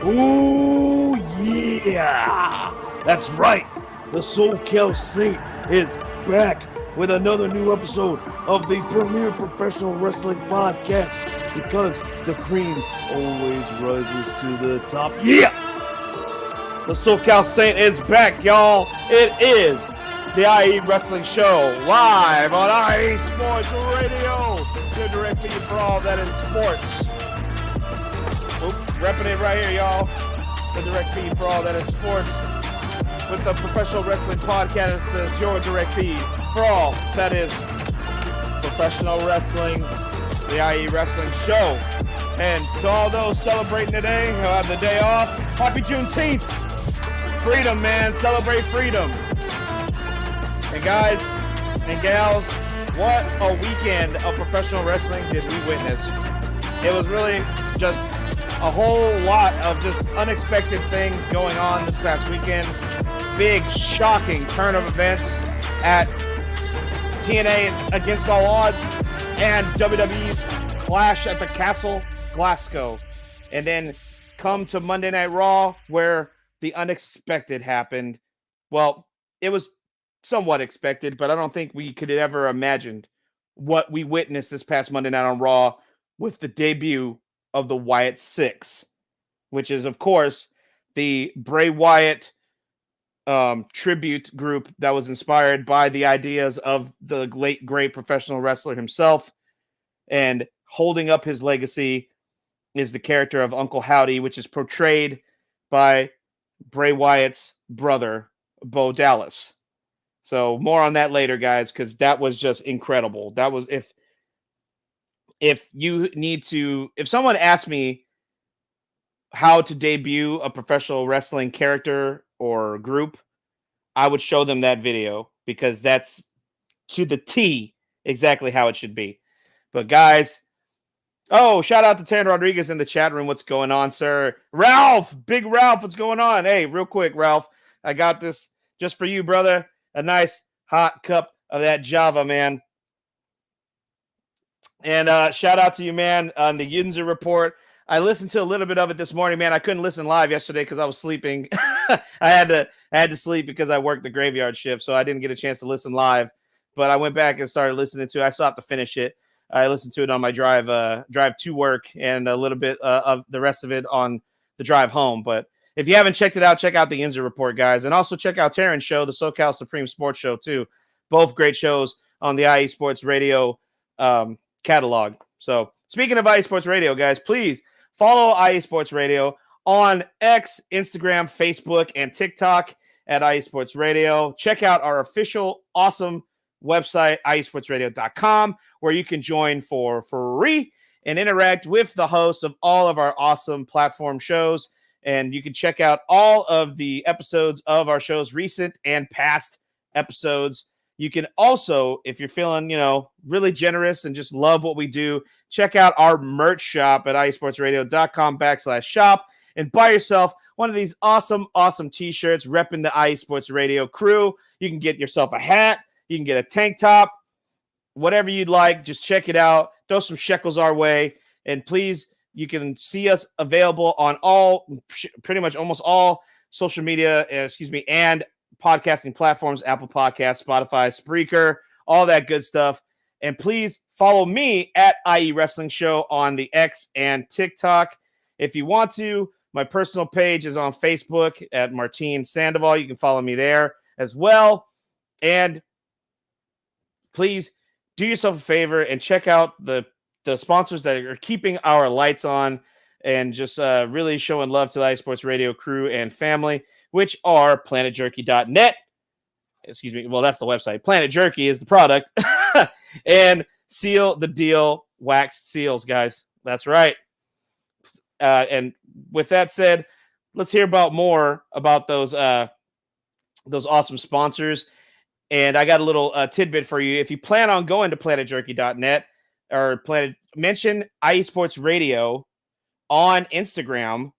Oh, yeah. That's right. The SoCal Saint is back with another new episode of the premier professional wrestling podcast because the cream always rises to the top. Yeah. The SoCal Saint is back, y'all. It is the IE Wrestling Show live on IE Sports Radio. Your direct feed for all that is sports. Oops, repping it right here, y'all. The direct feed for all that is sports. With the Professional Wrestling Podcast, it's your direct feed for all that is professional wrestling, the IE Wrestling Show. And to all those celebrating today who have the day off, happy Juneteenth. Freedom, man. Celebrate freedom. And guys and gals, what a weekend of professional wrestling did we witness. It was really just a whole lot of just unexpected things going on this past weekend. Big, shocking turn of events at TNA's Against All Odds and WWE's Clash at the Castle Glasgow. And then come to Monday Night Raw, where the unexpected happened. Well, it was somewhat expected, but I don't think we could have ever imagined what we witnessed this past Monday night on Raw with the debut of the Wyatt Six, which is, of course, the Bray Wyatt tribute group that was inspired by the ideas of the late, great professional wrestler himself. And holding up his legacy is the character of Uncle Howdy, which is portrayed by Bray Wyatt's brother, Bo Dallas. So more on that later, guys, because that was just incredible. That was if someone asked me how to debut a professional wrestling character or group, I would show them that video because that's to the T exactly how it should be. But guys, shout out to Taryn Rodriguez in the chat room. What's going on, sir? Ralph, Big Ralph, what's going on? Hey, real quick, Ralph, I got this just for you, brother. A nice hot cup of that Java, man. And shout out to you, man, on the Yunzer Report. I listened to a little bit of it this morning, man. I couldn't listen live yesterday because I was sleeping. I had to sleep because I worked the graveyard shift, so I didn't get a chance to listen live. But I went back and started listening to it. I still have to finish it. I listened to it on my drive to work and a little bit of the rest of it on the drive home. But if you haven't checked it out, check out the Yunzer Report, guys. And also check out Taryn's show, the SoCal Supreme Sports Show, too. Both great shows on the IE Sports Radio catalog. So speaking of IE Sports Radio, guys, please follow IE Sports Radio on X, Instagram, Facebook, and TikTok at IE Sports Radio. Check out our official awesome website, iesportsradio.com, where you can join for free and interact with the hosts of all of our awesome platform shows. And you can check out all of the episodes of our shows, recent and past episodes. You can also, if you're feeling, really generous and just love what we do, check out our merch shop at iesportsradio.com/shop and buy yourself one of these awesome, awesome t-shirts repping the IE Sports Radio crew. You can get yourself a hat. You can get a tank top, whatever you'd like. Just check it out. Throw some shekels our way. And please, you can see us available on pretty much almost all social media, and podcasting platforms, Apple Podcasts, Spotify, Spreaker, all that good stuff. And please follow me at IE Wrestling Show on the X and TikTok. If you want to, my personal page is on Facebook at Martin Sandoval. You can follow me there as well. And please do yourself a favor and check out the sponsors that are keeping our lights on and just really showing love to the IE Sports Radio crew and family, which are planetjerky.net. Well, that's the website. Planet Jerky is the product. And Seal the Deal wax seals, guys. That's right. And with that said, let's hear more about those awesome sponsors. And I got a little tidbit for you. If you plan on going to planetjerky.net or mention IE Sports Radio on Instagram,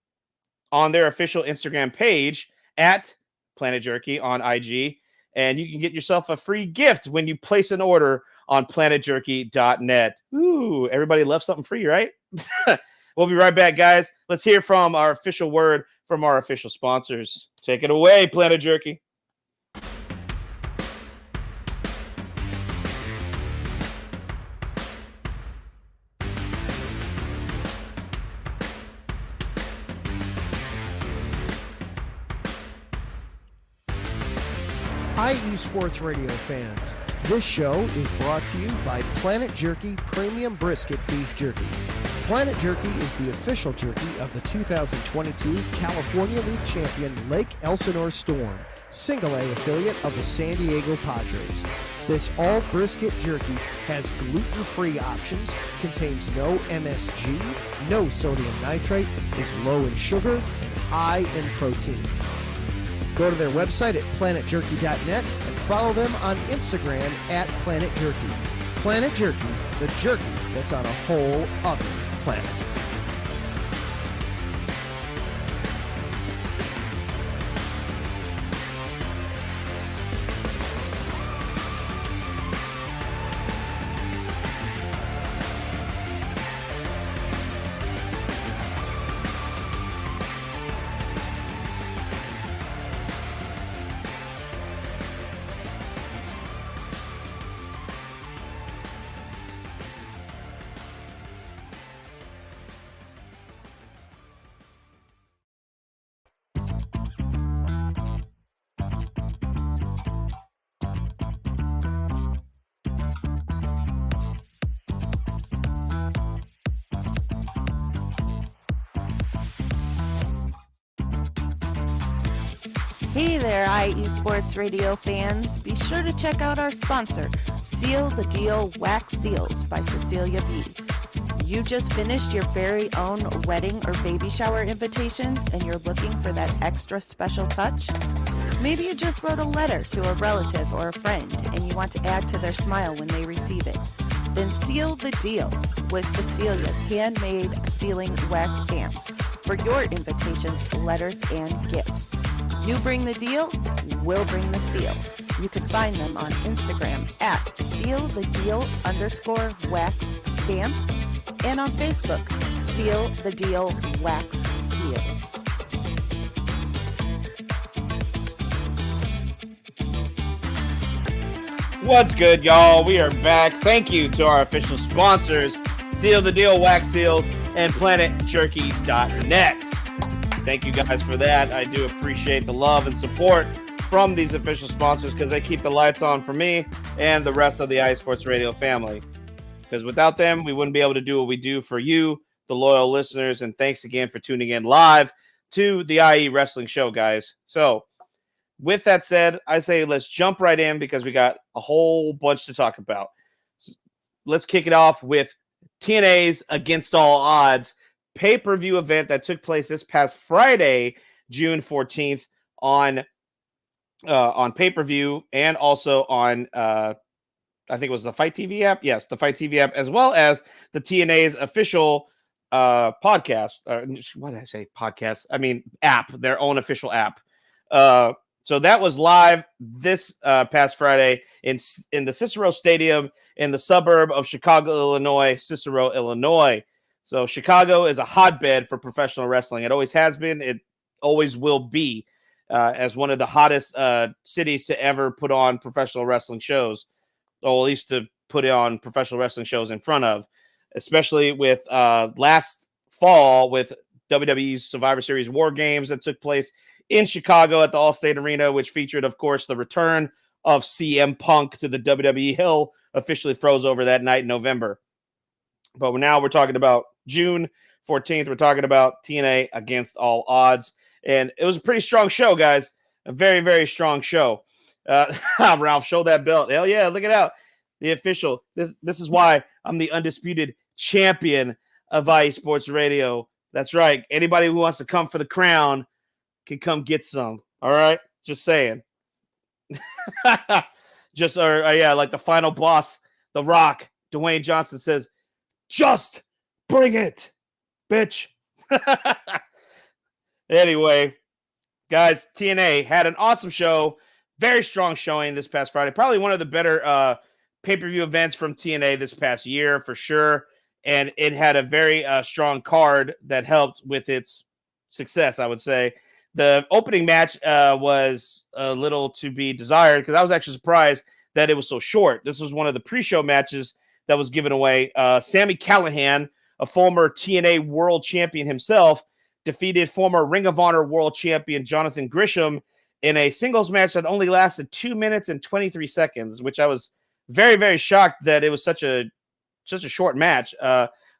on their official Instagram page at Planet Jerky on IG, and you can get yourself a free gift when you place an order on planetjerky.net. Ooh, everybody loves something free, right? We'll be right back, guys. Let's hear from our official word from our official sponsors. Take it away, Planet Jerky. IE Sports Radio fans, this show is brought to you by Planet Jerky Premium Brisket Beef Jerky. Planet Jerky is the official jerky of the 2022 California League champion Lake Elsinore Storm, Single A affiliate of the San Diego Padres. This all brisket jerky has gluten-free options, contains no MSG, no sodium nitrate, is low in sugar, and high in protein. Go to their website at planetjerky.net and follow them on Instagram at Planet Jerky. Planet Jerky, the jerky that's on a whole other planet. Hey there, IE Sports Radio fans. Be sure to check out our sponsor, Seal the Deal Wax Seals by Cecilia B. You just finished your very own wedding or baby shower invitations and you're looking for that extra special touch? Maybe you just wrote a letter to a relative or a friend and you want to add to their smile when they receive it. Then seal the deal with Cecilia's handmade sealing wax stamps for your invitations, letters, and gifts. You bring the deal, we'll bring the seal. You can find them on Instagram at sealthedeal_wax stamps and on Facebook, Seal the Deal Wax Seals. What's good, y'all? We are back. Thank you to our official sponsors, Seal the Deal Wax Seals and PlanetJerky.net. Thank you guys for that. I do appreciate the love and support from these official sponsors because they keep the lights on for me and the rest of the IE Sports Radio family. Because without them, we wouldn't be able to do what we do for you, the loyal listeners. And thanks again for tuning in live to the IE Wrestling Show, guys. So with that said, I say let's jump right in because we got a whole bunch to talk about. Let's kick it off with TNA's Against All Odds pay-per-view event that took place this past Friday, June 14th on pay-per-view and also on I think it was the Fight TV app. Yes, the Fight TV app, as well as the TNA's official podcast. What did I say? Podcast. I mean, app, their own official app. So that was live this past Friday in the Cicero Stadium in the suburb of Chicago, Illinois, Cicero, Illinois. So Chicago is a hotbed for professional wrestling. It always has been. It always will be as one of the hottest cities to ever put on professional wrestling shows, or at least to put on professional wrestling shows in front of, especially with last fall with WWE's Survivor Series War Games that took place in Chicago at the Allstate Arena, which featured, of course, the return of CM Punk to the WWE Hill, officially froze over that night in November. But now we're talking about June 14th. We're talking about TNA Against All Odds. And it was a pretty strong show, guys. A very, very strong show. Ralph, show that belt. Hell yeah, look it out. The official. This is why I'm the undisputed champion of IE Sports Radio. That's right. Anybody who wants to come for the crown can come get some. All right? Just saying. Like the final boss, The Rock, Dwayne Johnson says, just bring it, bitch. Anyway, guys, TNA had an awesome show. Very strong showing this past Friday. Probably one of the better pay-per-view events from TNA this past year for sure. and it had a very strong card that helped with its success, I would say. The opening match was a little to be desired because I was actually surprised that it was so short. This was one of the pre-show matches that was given away. Sami Callihan, a former TNA World Champion himself, defeated former Ring of Honor World Champion Jonathan Gresham in a singles match that only lasted 2 minutes and 23 seconds, which I was very, very shocked that it was such a short match,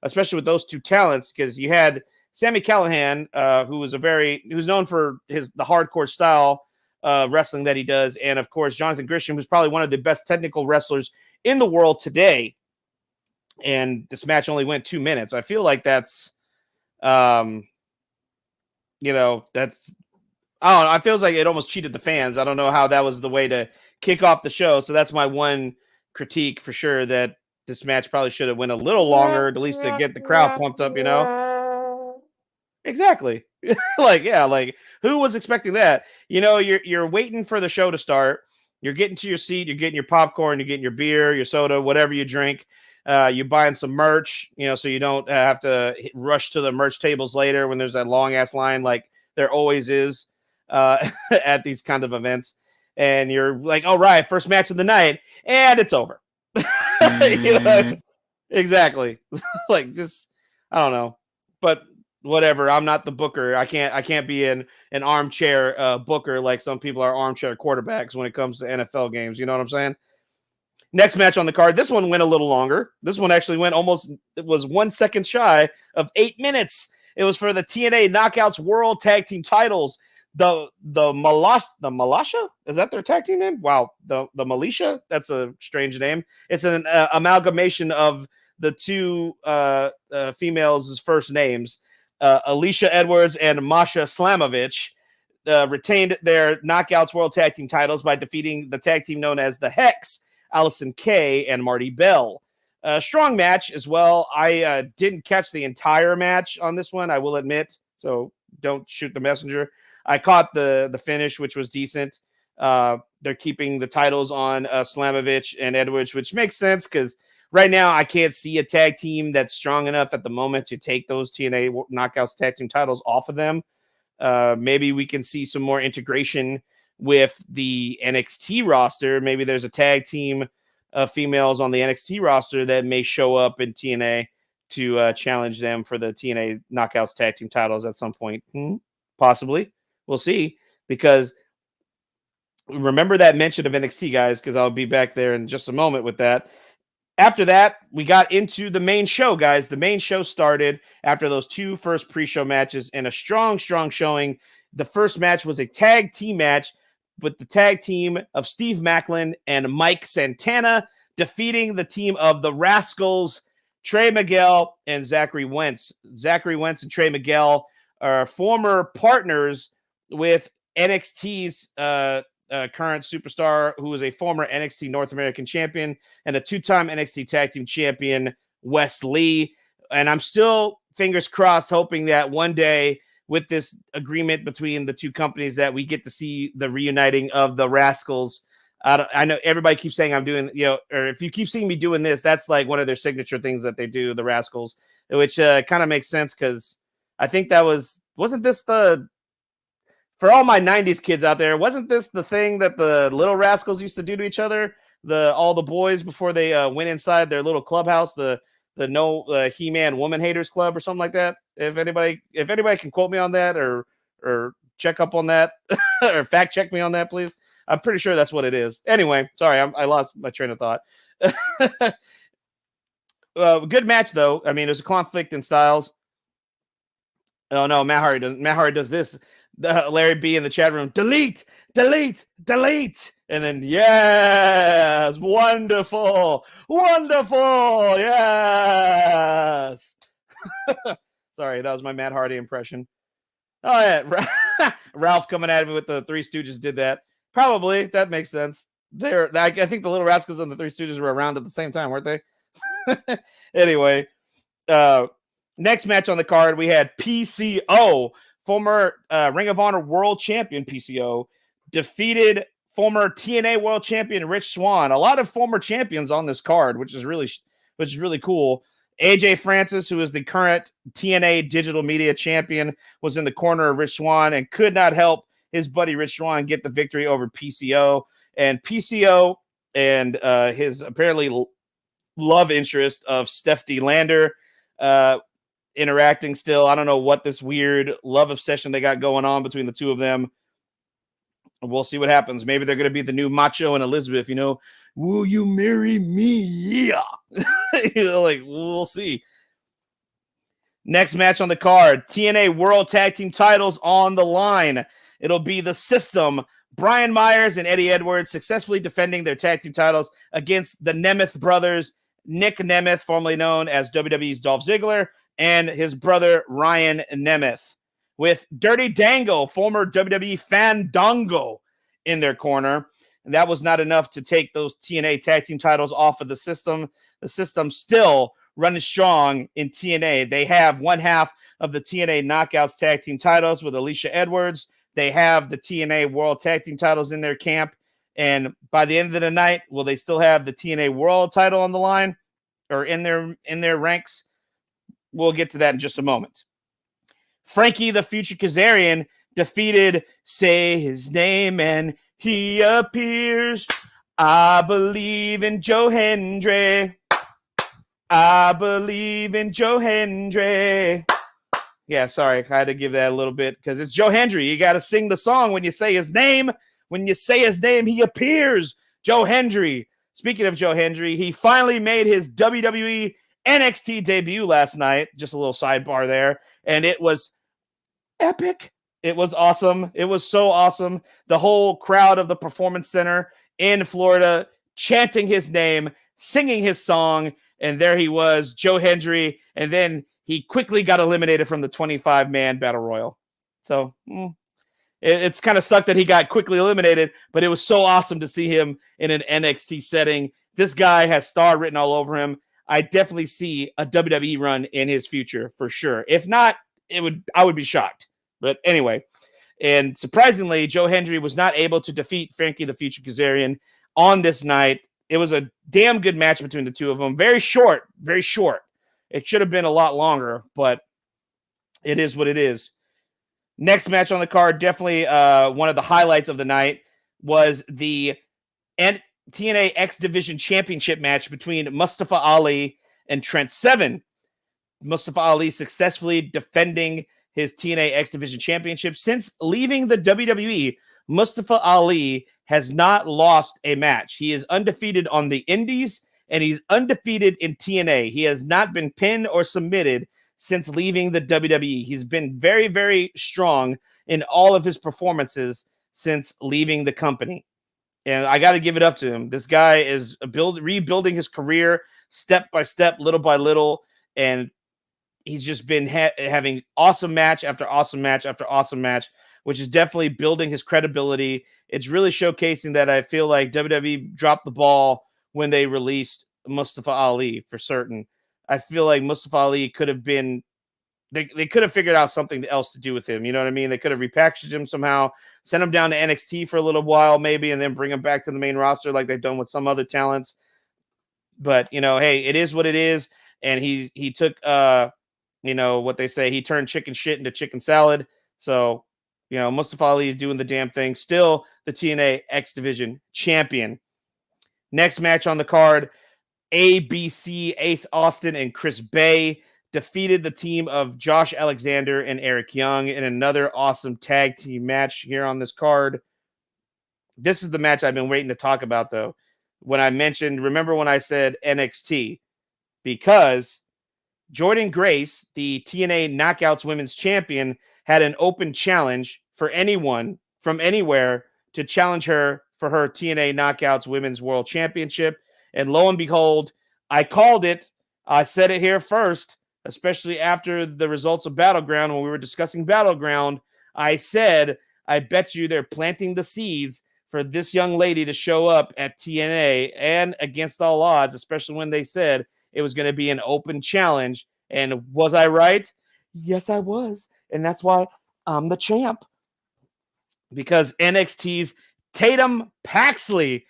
especially with those two talents, because you had Sami Callihan, who's known for the hardcore style wrestling that he does, and of course Jonathan Gresham, who's probably one of the best technical wrestlers in the world today. And this match only went 2 minutes. I feel like that's, that's, I don't know. It feels like it almost cheated the fans. I don't know how that was the way to kick off the show. So that's my one critique for sure, that this match probably should have went a little longer, at least to get the crowd pumped up, Exactly. Like who was expecting that? You're waiting for the show to start. You're getting to your seat. You're getting your popcorn. You're getting your beer, your soda, whatever you drink. You're buying some merch, so you don't have to rush to the merch tables later when there's that long ass line, like there always is at these kind of events. And you're like, all right, first match of the night, and it's over. Exactly. Like, just, I don't know, but whatever. I'm not the booker. I can't be an armchair booker like some people are armchair quarterbacks when it comes to NFL games. You know what I'm saying? Next match on the card. This one went a little longer. This one actually it was 1 second shy of 8 minutes. It was for the TNA Knockouts World Tag Team titles. The Militia? Is that their tag team name? Wow. The Militia? That's a strange name. It's an amalgamation of the two females' first names, Alicia Edwards and Masha Slamovich, retained their Knockouts World Tag Team titles by defeating the tag team known as the Hex, Allison Kay and Marty Bell. Strong match as well. I didn't catch the entire match on this one, I will admit, so don't shoot the messenger. I caught the finish, which was decent. They're keeping the titles on Slamovich and Edwards, which makes sense because right now I can't see a tag team that's strong enough at the moment to take those TNA Knockouts tag team titles off of them. Maybe we can see some more integration with the NXT roster. Maybe there's a tag team of females on the NXT roster that may show up in TNA to challenge them for the TNA Knockouts tag team titles at some point. Possibly. We'll see, because remember that mention of NXT, guys, because I'll be back there in just a moment with that. After that, we got into the main show, guys. The main show started after those two first pre-show matches and a strong showing. The first match was a tag team match with the tag team of Steve Macklin and Mike Santana defeating the team of the Rascals, Trey Miguel and Zachary Wentz. Zachary Wentz and Trey Miguel are former partners with NXT's current superstar, who is a former NXT North American champion and a two-time NXT tag team champion, Wes Lee. And I'm still, fingers crossed, hoping that one day with this agreement between the two companies that we get to see the reuniting of the Rascals. I know everybody keeps saying I'm doing, or if you keep seeing me doing this, that's like one of their signature things that they do, the Rascals, which kind of makes sense because I think that wasn't this for all my 90s kids out there, wasn't this the thing that the Little Rascals used to do to each other? All the boys before they went inside their little clubhouse, the He-Man Woman Haters Club or something like that. If anybody can quote me on that or check up on that or fact check me on that, please. I'm pretty sure that's what it is. Anyway, sorry, I lost my train of thought. Good match though. I mean, there's a conflict in styles. Oh no, Matt Hardy does this. Larry B in the chat room, delete, and then yes, wonderful, yes. Sorry, that was my Matt Hardy impression. Oh yeah, Ralph coming at me with the Three Stooges did that. Probably, that makes sense. I think the Little Rascals and the Three Stooges were around at the same time, weren't they? Anyway, next match on the card, we had PCO. Former Ring of Honor World Champion PCO defeated former TNA World Champion Rich Swann. A lot of former champions on this card, which is really cool. AJ Francis, who is the current TNA Digital Media Champion, was in the corner of Rich Swann and could not help his buddy Rich Swann get the victory over PCO. And PCO and his apparently love interest of Stephanie Lander interacting still. I don't know what this weird love obsession they got going on between the two of them. We'll see what happens. Maybe they're going to be the new Macho and Elizabeth, will you marry me? Yeah. Like, we'll see. Next match on the card, TNA World Tag Team titles on the line. It'll be the System, Brian Myers and Eddie Edwards, successfully defending their tag team titles against the Nemeth brothers, Nick Nemeth, formerly known as WWE's Dolph Ziggler, and his brother Ryan Nemeth, with Dirty Dango, former WWE Fandango, in their corner. And that was not enough to take those TNA tag team titles off of the System. The System still running strong in TNA. They have one half of the TNA Knockouts tag team titles with Alicia Edwards. They have the TNA World Tag Team titles in their camp. And by the end of the night, will they still have the TNA World title on the line or in their ranks? We'll get to that in just a moment. Frankie the Future Kazarian defeated Say His Name and He Appears. I believe in Joe Hendry. I believe in Joe Hendry. Yeah, sorry. I had to give that a little bit because it's Joe Hendry. You got to sing the song when you say his name. When you say his name, he appears. Joe Hendry. Speaking of Joe Hendry, he finally made his WWE NXT debut last night. Just a little sidebar there. And it was epic. It was awesome. It was so awesome. The whole crowd of the Performance Center in Florida chanting his name, singing his song. And there he was, Joe Hendry. And then he quickly got eliminated from the 25-man Battle Royal. So it's kind of sucked that he got quickly eliminated, but it was so awesome to see him in an NXT setting. This guy has star written all over him. I definitely see a WWE run in his future for sure. If not, I would be shocked. But anyway, and surprisingly, Joe Hendry was not able to defeat Frankie the Future Kazarian on this night. It was a damn good match between the two of them. Very short, very short. It should have been a lot longer, but it is what it is. Next match on the card, definitely one of the highlights of the night, was the TNA X Division Championship match between Mustafa Ali and Trent Seven. Mustafa Ali successfully defending his TNA X Division Championship. Since leaving the WWE, Mustafa Ali has not lost a match. He is undefeated on the Indies, and he's undefeated in TNA. He has not been pinned or submitted since leaving the WWE. He's been very, very strong in all of his performances since leaving the company. And I got to give it up to him. This guy is rebuilding his career step by step, little by little. And he's just been having awesome match after awesome match after awesome match, which is definitely building his credibility. It's really showcasing that I feel like WWE dropped the ball when they released Mustafa Ali for certain. I feel like Mustafa Ali could have been, they could have figured out something else to do with him. You know what I mean? They could have repackaged him somehow, sent him down to NXT for a little while maybe, and then bring him back to the main roster like they've done with some other talents. But, hey, it is what it is. And he took, what they say, he turned chicken shit into chicken salad. So, Mustafa Ali is doing the damn thing. Still the TNA X Division champion. Next match on the card, ABC, Ace Austin and Chris Bay defeated the team of Josh Alexander and Eric Young in another awesome tag team match here on this card. This is the match I've been waiting to talk about, though. Remember when I said NXT? Because Jordynne Grace, the TNA Knockouts Women's Champion, had an open challenge for anyone from anywhere to challenge her for her TNA Knockouts Women's World Championship. And lo and behold, I called it. I said it here first, especially after the results of Battleground. When we were discussing Battleground, I said, I bet you they're planting the seeds for this young lady to show up at TNA, and against all odds, especially when they said it was going to be an open challenge. And was I right? Yes, I was. And that's why I'm the champ. Because NXT's Tatum Paxley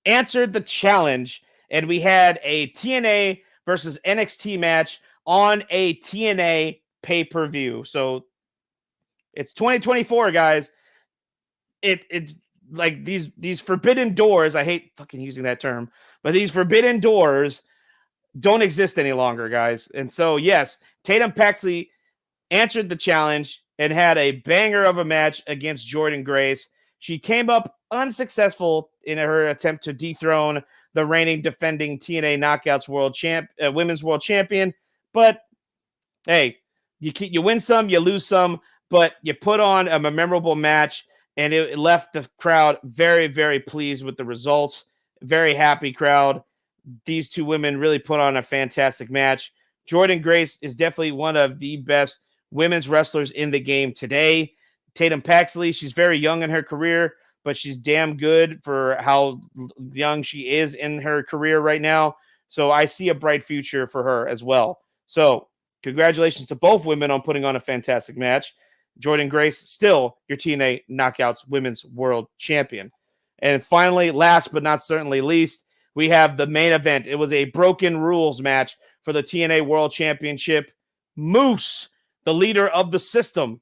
answered the challenge, and we had a TNA versus NXT match on a TNA pay-per-view. So it's 2024, guys. It's like these forbidden doors. I hate fucking using that term, but these forbidden doors don't exist any longer, guys. And so, yes, Tatum Paxley answered the challenge and had a banger of a match against Jordynne Grace. She came up unsuccessful in her attempt to dethrone the reigning defending TNA Knockouts women's world champion. But hey, you win some, you lose some, but you put on a memorable match, and it left the crowd very, very pleased with the results. Very happy crowd. These two women really put on a fantastic match. Jordynne Grace is definitely one of the best women's wrestlers in the game today. Tatum Paxley, she's very young in her career, but she's damn good for how young she is in her career right now. So I see a bright future for her as well. So congratulations to both women on putting on a fantastic match. Jordynne Grace, still your TNA Knockouts Women's World Champion. And finally, last but not certainly least, we have the main event. It was a broken rules match for the TNA World Championship. Moose, the leader of the system,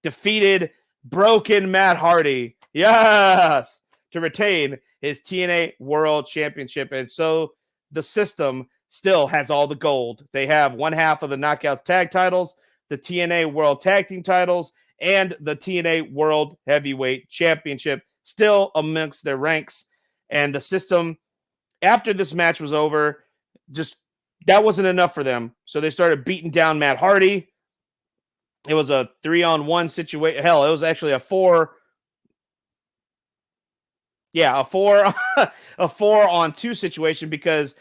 defeated broken Matt Hardy. Yes! To retain his TNA World Championship. And so the system still has all the gold. They have one half of the Knockouts tag titles, the TNA World Tag Team titles, and the TNA World Heavyweight Championship still amongst their ranks. And the system, after this match was over, just that wasn't enough for them. So they started beating down Matt Hardy. It was a 3-on-1 situation. Hell, it was actually a 4. Yeah, a 4-on-2 situation because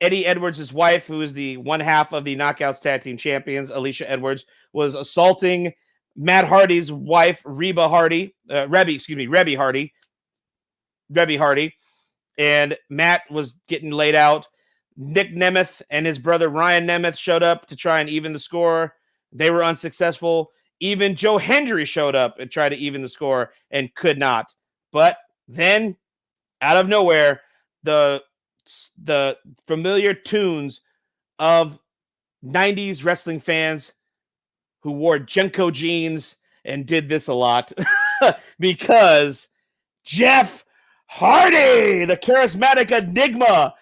Eddie Edwards' wife, who is the one half of the Knockouts Tag Team Champions, Alicia Edwards, was assaulting Matt Hardy's wife, Reby Hardy. And Matt was getting laid out. Nick Nemeth and his brother Ryan Nemeth showed up to try and even the score. They were unsuccessful. Even Joe Hendry showed up and tried to even the score and could not. But then, out of nowhere, the familiar tunes of 90s wrestling fans who wore Junko jeans and did this a lot because Jeff Hardy, the charismatic enigma,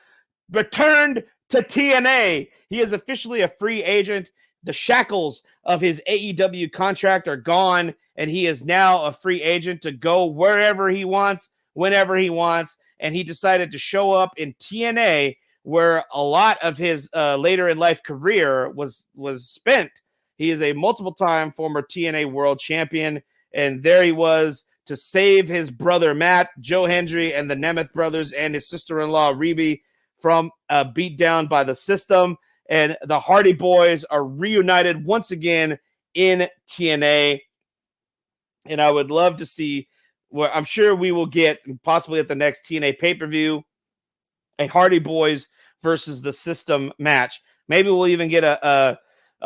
returned to TNA. He is officially a free agent. The shackles of his AEW contract are gone, and he is now a free agent to go wherever he wants, whenever he wants. And he decided to show up in TNA, where a lot of his later in life career was spent. He is a multiple-time former TNA World Champion, and there he was to save his brother Matt, Joe Hendry, and the Nemeth brothers, and his sister-in-law Reby from a beatdown by the system. And the Hardy Boys are reunited once again in TNA. And I would love to see what I'm sure we will get possibly at the next TNA pay-per-view, a Hardy Boys versus the System match. Maybe we'll even get a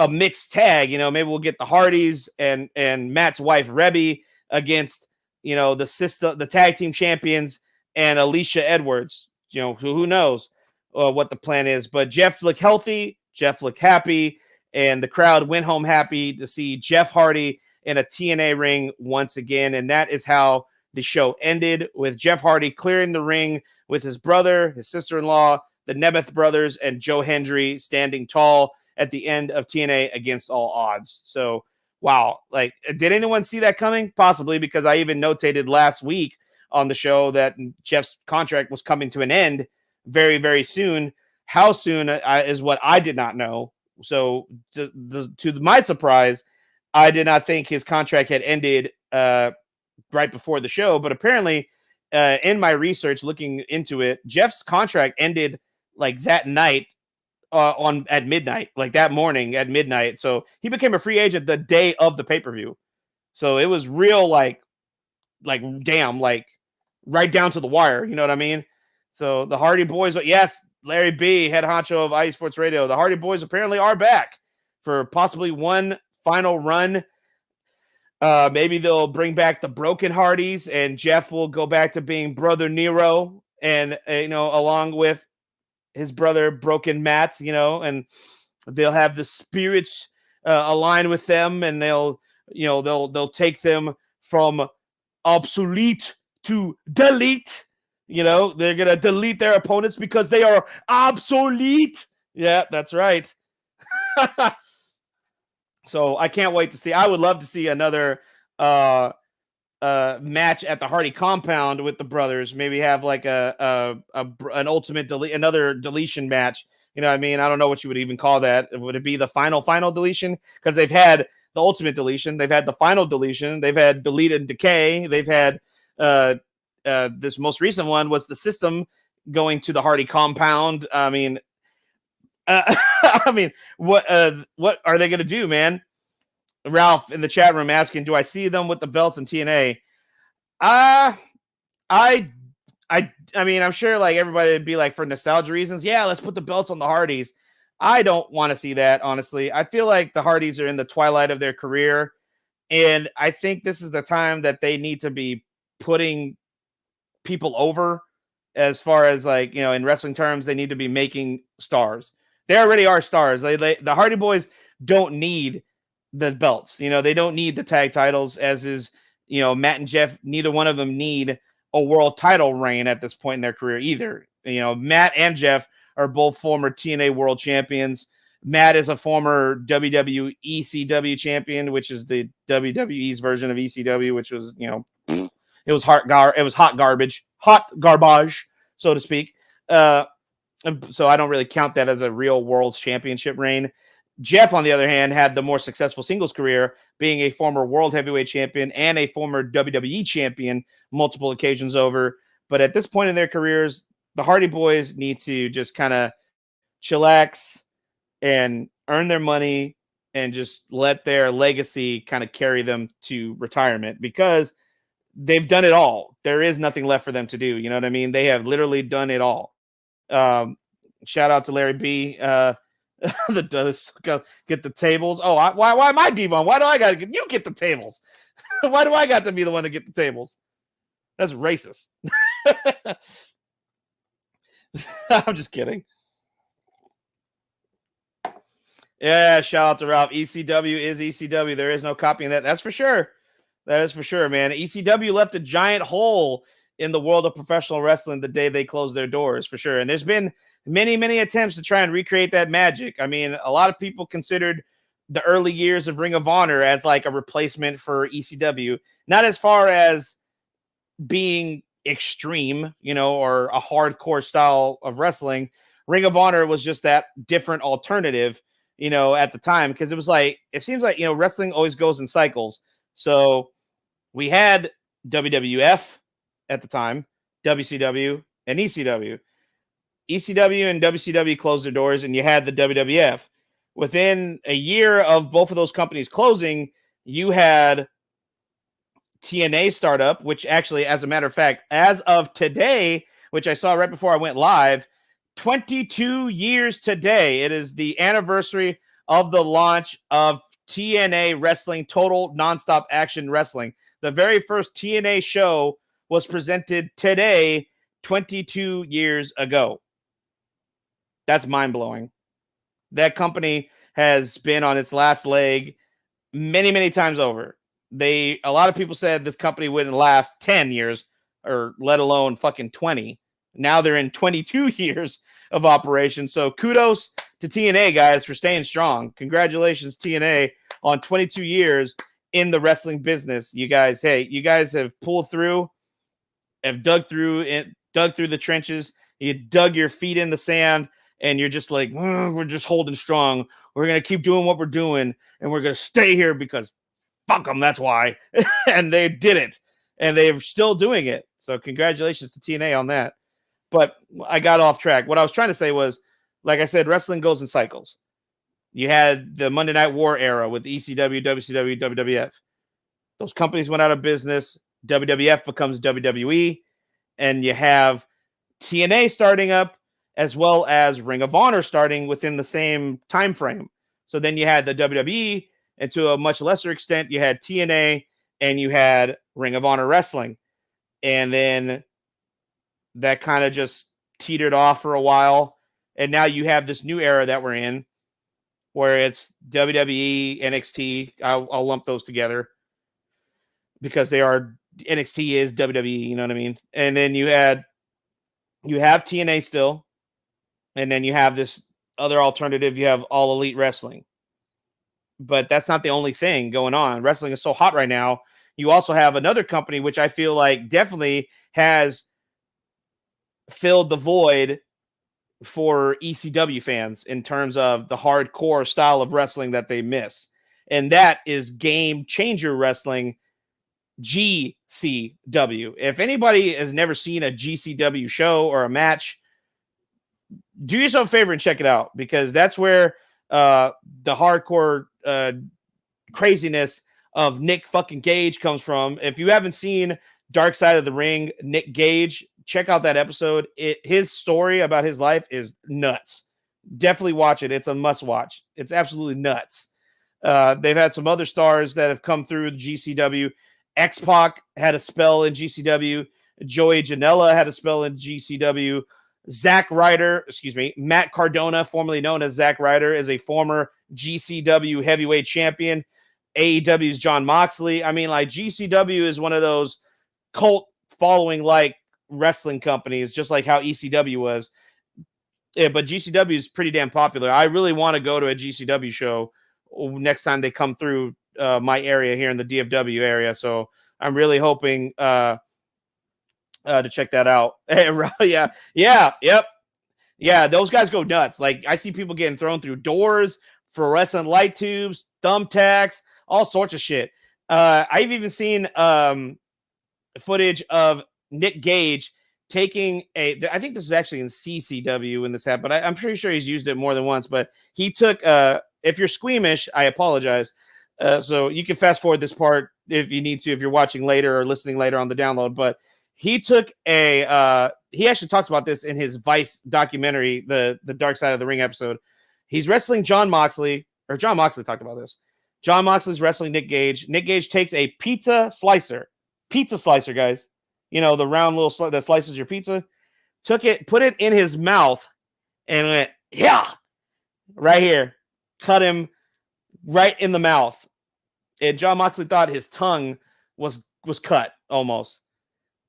mixed tag. You know, maybe we'll get the Hardys and Matt's wife Reby against, you know, the System, the tag team champions, and Alicia Edwards. You know, who knows what the plan is. But Jeff looked healthy. Jeff looked happy. And the crowd went home happy to see Jeff Hardy in a TNA ring once again. And that is how the show ended, with Jeff Hardy clearing the ring with his brother, his sister-in-law, the Nemeth brothers, and Joe Hendry standing tall at the end of TNA against all odds. So, wow. Like, did anyone see that coming? Possibly, because I even notated last week on the show that Jeff's contract was coming to an end very, very soon. How soon is what I did not know. So, to my surprise, I did not think his contract had ended right before the show. But apparently, in my research looking into it, Jeff's contract ended like that night at midnight, like that morning at midnight. So he became a free agent the day of the pay-per-view. So it was real, like damn, like right down to the wire. You know what I mean? So the Hardy Boys, yes, Larry B, head honcho of IE Sports Radio. The Hardy Boys apparently are back for possibly one final run. Maybe they'll bring back the Broken Hardys, and Jeff will go back to being Brother Nero, and along with his brother Broken Matt, you know, and they'll have the spirits align with them, and they'll take them from obsolete to delete. You know, they're gonna delete their opponents because they are obsolete. Yeah, that's right. So I can't wait to see. I would love to see another match at the Hardy compound with the brothers. Maybe have like an ultimate another deletion match. You know what I mean? I don't know what you would even call that. Would it be the final deletion? Because they've had the ultimate deletion, they've had the final deletion, they've had delete and decay, they've had this most recent one was the system going to the Hardy compound. I mean, I mean, what are they going to do, man? Ralph in the chat room asking, do I see them with the belts in TNA? I mean, I'm sure like everybody would be like, for nostalgia reasons, yeah, let's put the belts on the Hardys. I don't want to see that, honestly. I feel like the Hardys are in the twilight of their career, and I think this is the time that they need to be putting people over. As far as like, you know, in wrestling terms, they need to be making stars. They already are stars. The Hardy Boys don't need the belts. You know, they don't need the tag titles, as is, you know, Matt and Jeff. Neither one of them need a world title reign at this point in their career either. You know, Matt and Jeff are both former TNA world champions. Matt is a former WWE ECW champion, which is the WWE's version of ECW, which was, you know, it was hot garbage, so to speak. So I don't really count that as a real world championship reign. Jeff, on the other hand, had the more successful singles career, being a former world heavyweight champion and a former WWE champion multiple occasions over. But at this point in their careers, the Hardy Boys need to just kind of chillax and earn their money and just let their legacy kind of carry them to retirement, because they've done it all. There is nothing left for them to do. You know what I mean? They have literally done it all. Shout out to Larry B. Get the tables. Oh, why am I Devon? Why do I got to get you get the tables? Why do I got to be the one to get the tables? That's racist. I'm just kidding. Yeah, shout out to Ralph. ECW is ECW. There is no copying that. That's for sure. That is for sure, man. ECW left a giant hole in the world of professional wrestling the day they closed their doors, for sure. And there's been many attempts to try and recreate that magic. I mean, a lot of people considered the early years of Ring of Honor as like a replacement for ECW. Not as far as being extreme, you know, or a hardcore style of wrestling. Ring of Honor was just that different alternative, you know, at the time, because it was like, it seems like, you know, wrestling always goes in cycles. So we had WWF at the time, WCW and ECW. ECW and WCW closed their doors, and you had the WWF. Within a year of both of those companies closing, you had TNA startup, which actually, as a matter of fact, as of today, which I saw right before I went live, 22 years today, it is the anniversary of the launch of TNA Wrestling, Total Nonstop Action Wrestling. The very first TNA show was presented today, 22 years ago. That's mind-blowing. That company has been on its last leg many times over. A lot of people said this company wouldn't last 10 years, or let alone fucking 20. Now they're in 22 years of operation. So kudos to TNA, guys, for staying strong. Congratulations, TNA, on 22 years in the wrestling business. You guys, hey, you guys have pulled through, have dug through the trenches. You dug your feet in the sand, and you're just like, we're just holding strong. We're going to keep doing what we're doing, and we're going to stay here because fuck them, that's why. And they did it, and they're still doing it. So congratulations to TNA on that. But I got off track. What I was trying to say was, like I said, wrestling goes in cycles. You had the Monday Night War era with ECW, WCW, WWF. Those companies went out of business. WWF becomes WWE, and you have TNA starting up, as well as Ring of Honor starting within the same time frame. So then you had the WWE, and to a much lesser extent, you had TNA, and you had Ring of Honor Wrestling. And then that kind of just teetered off for a while. And now you have this new era that we're in where it's WWE, NXT. I'll lump those together because they are, NXT is WWE, you know what I mean? And then you have TNA still. And then you have this other alternative. You have All Elite Wrestling. But that's not the only thing going on. Wrestling is so hot right now. You also have another company, which I feel like definitely has filled the void for ECW fans in terms of the hardcore style of wrestling that they miss. And that is Game Changer Wrestling, GCW. If anybody has never seen a GCW show or a match, do yourself a favor and check it out, because that's where the hardcore craziness of Nick fucking Gage comes from. If you haven't seen Dark Side of the Ring, Nick Gage, check out that episode. His story about his life is nuts. Definitely watch it. It's a must watch. It's absolutely nuts. They've had some other stars that have come through GCW. X-Pac had a spell in GCW. Joey Janela had a spell in GCW. Matt Cardona, formerly known as Zack Ryder, is a former GCW heavyweight champion. AEW's John Moxley. I mean, like, GCW is one of those cult following like wrestling companies, just like how ECW was. Yeah, but GCW is pretty damn popular. I really want to go to a GCW show next time they come through my area here in the DFW area. So I'm really hoping to check that out. Yeah, those guys go nuts. Like, I see people getting thrown through doors, fluorescent light tubes, thumbtacks, all sorts of shit. I've even seen footage of Nick Gage taking I think this is actually in CCW when this happened, but I'm pretty sure he's used it more than once. But he took, if you're squeamish, I apologize. So you can fast forward this part if you need to, if you're watching later or listening later on the download. But he took he actually talks about this in his Vice documentary, the Dark Side of the Ring episode. He's wrestling John Moxley talked about this. John Moxley's wrestling Nick Gage. Nick Gage takes a pizza slicer, guys. You know, the round little that slices your pizza. Took it, put it in his mouth, and went, yeah, right here. Cut him right in the mouth. And John Moxley thought his tongue was cut almost.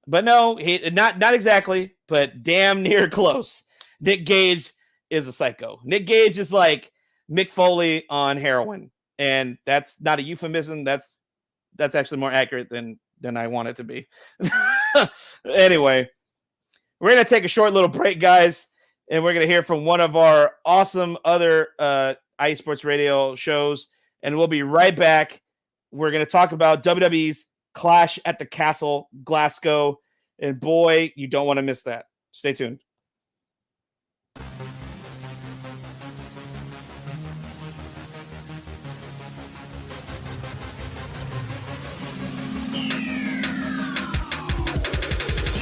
But no, not exactly, but damn near close. Nick Gage is a psycho. Nick Gage is like Mick Foley on heroin. And that's not a euphemism. That's actually more accurate than I want it to be. Anyway, we're going to take a short little break, guys, and we're going to hear from one of our awesome other IE Sports Radio shows, and we'll be right back. We're going to talk about WWE's Clash at the Castle, Glasgow, and boy, you don't want to miss that. Stay tuned.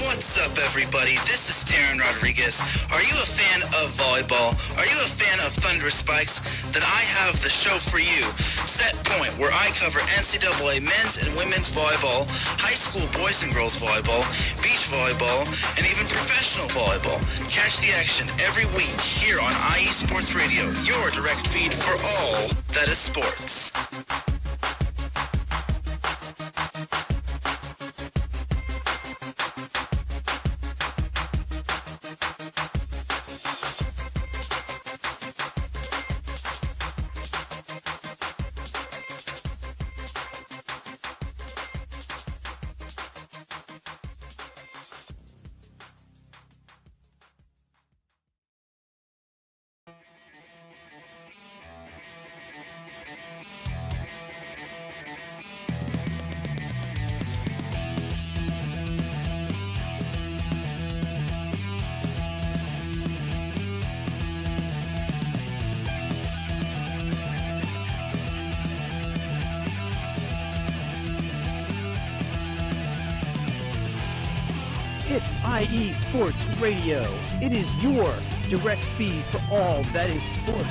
What's up, everybody? This is Taryn Rodriguez. Are you a fan of volleyball? Are you a fan of Thunderous Spikes? Then I have the show for you, Set Point, where I cover NCAA men's and women's volleyball, high school boys and girls volleyball, beach volleyball, and even professional volleyball. Catch the action every week here on IE Sports Radio, your direct feed for all that is sports. It's IE Sports Radio. It is your direct feed for all that is sports.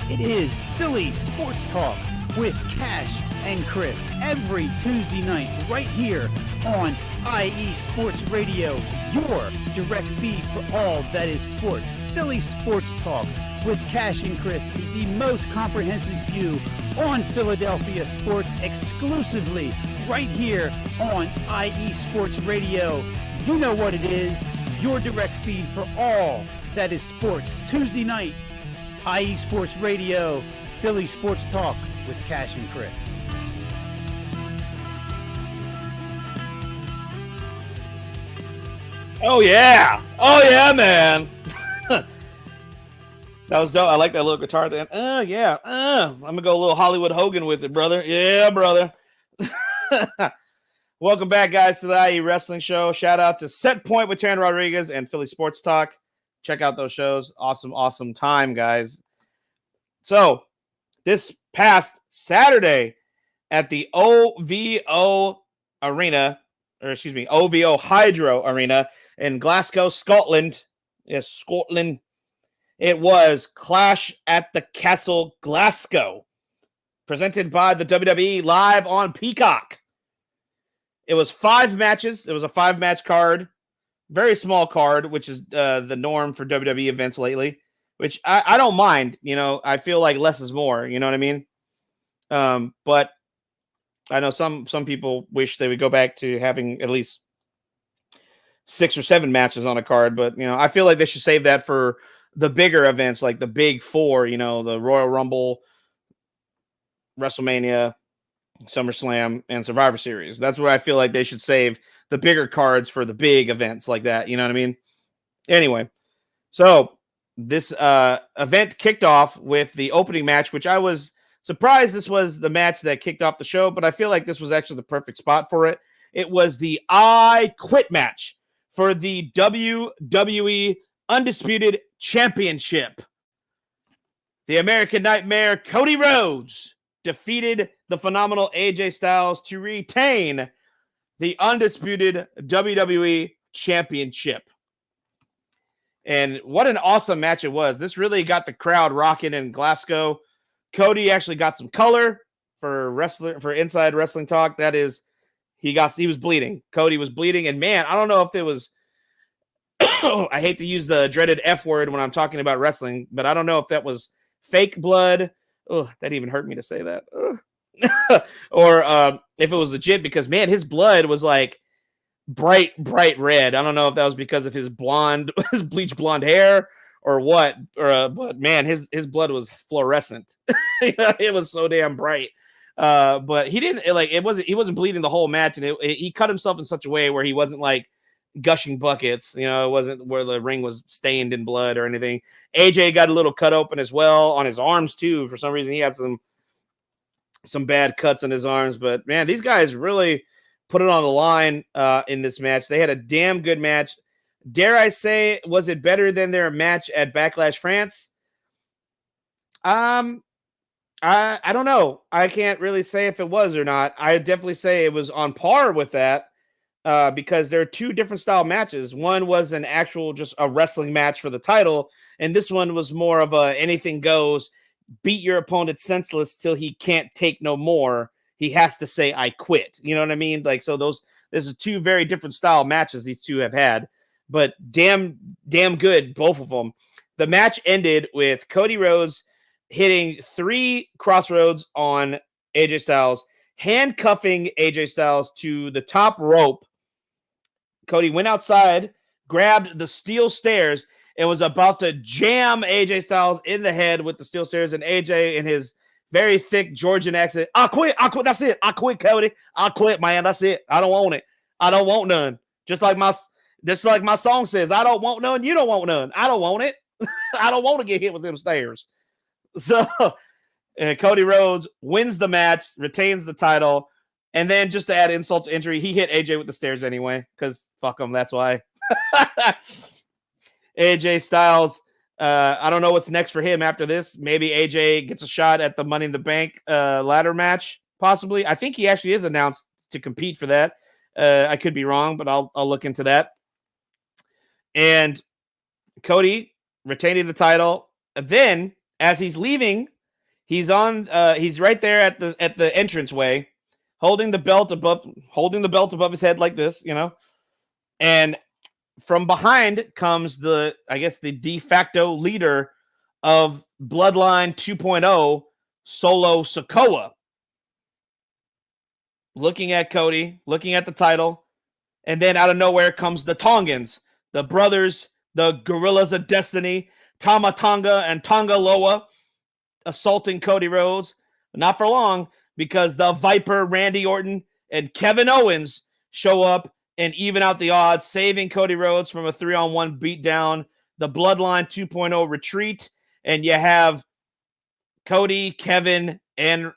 It is Philly Sports Talk with Cash and Chris every Tuesday night right here on IE Sports Radio, your direct feed for all that is sports. Philly Sports Talk with Cash and Chris, the most comprehensive view on Philadelphia sports exclusively right here on IE Sports Radio. You know what it is, your direct feed for all that is sports. Tuesday night, IE Sports Radio, Philly Sports Talk with Cash and Chris. Oh yeah, man. That was dope. I like that little guitar at the end. Yeah. I'm gonna go a little Hollywood Hogan with it, brother. Yeah, brother. Welcome back, guys, to the IE Wrestling Show. Shout out to Set Point with Taryn Rodriguez and Philly Sports Talk. Check out those shows. Awesome time, guys. So, this past Saturday at the OVO Hydro Arena in Glasgow, Scotland. Yes, Scotland. It was Clash at the Castle Glasgow, presented by the WWE live on Peacock. It was 5 matches. It was a 5-match card. Very small card, which is the norm for WWE events lately, which I don't mind. You know, I feel like less is more. You know what I mean? But I know some people wish they would go back to having at least 6 or 7 matches on a card. But, you know, I feel like they should save that for the bigger events, like the big 4, you know, the Royal Rumble, WrestleMania, SummerSlam, and Survivor Series. That's where I feel like they should save the bigger cards for the big events like that. You know what I mean? Anyway, so this event kicked off with the opening match, which I was surprised this was the match that kicked off the show, but I feel like this was actually the perfect spot for it. It was the I Quit match for the WWE Undisputed Championship. The American Nightmare, Cody Rhodes, defeated the phenomenal AJ Styles to retain the undisputed WWE Championship. And what an awesome match it was. This really got the crowd rocking in Glasgow. Cody actually got some color for Inside Wrestling Talk. That is, he was bleeding. Cody was bleeding, and man, I don't know if it was I hate to use the dreaded F word when I'm talking about wrestling, but I don't know if that was fake blood. Oh, that even hurt me to say that. Or if it was legit, because man, his blood was like bright red. I don't know if that was because of his bleach blonde hair or what. But man, his blood was fluorescent. It was so damn bright. But he didn't he wasn't bleeding the whole match, and he cut himself in such a way where he wasn't like gushing buckets. You know, it wasn't where the ring was stained in blood or anything. AJ got a little cut open as well on his arms too. For some reason, he had some bad cuts on his arms. But man, these guys really put it on the line in this match. They had a damn good match. Dare I say, was it better than their match at Backlash France? I don't know. I can't really say if it was or not. I definitely say it was on par with that. Because there are 2 different style matches. One was an actual just a wrestling match for the title, and this one was more of a anything goes, beat your opponent senseless till he can't take no more. He has to say I quit. You know what I mean? Like, so there's 2 very different style matches these 2 have had, but damn good, both of them. The match ended with Cody Rhodes hitting 3 crossroads on AJ Styles, handcuffing AJ Styles to the top rope. Cody went outside, grabbed the steel stairs, and was about to jam AJ Styles in the head with the steel stairs. And AJ, in his very thick Georgian accent, I quit. That's it. I quit, Cody. I quit, man. That's it. I don't want it. I don't want none. Just like my song says, I don't want none. You don't want none. I don't want it. I don't want to get hit with them stairs. So Cody Rhodes wins the match, retains the title. And then just to add insult to injury, he hit AJ with the stairs anyway, because fuck him. That's why. AJ Styles, I don't know what's next for him after this. Maybe AJ gets a shot at the Money in the Bank ladder match, possibly. I think he actually is announced to compete for that. I could be wrong, but I'll look into that. And Cody retaining the title. Then, as he's leaving, he's right there at the entranceway, holding the belt above his head like this, you know. And from behind comes the de facto leader of Bloodline 2.0, Solo Sikoa. Looking at Cody, looking at the title, and then out of nowhere comes the Tongans, the brothers, the Gorillas of Destiny, Tama Tonga and Tonga Loa, assaulting Cody Rhodes. Not for long, because the Viper, Randy Orton, and Kevin Owens show up and even out the odds, saving Cody Rhodes from a 3-on-1 beatdown. The Bloodline 2.0 retreat, and you have Cody, Kevin, and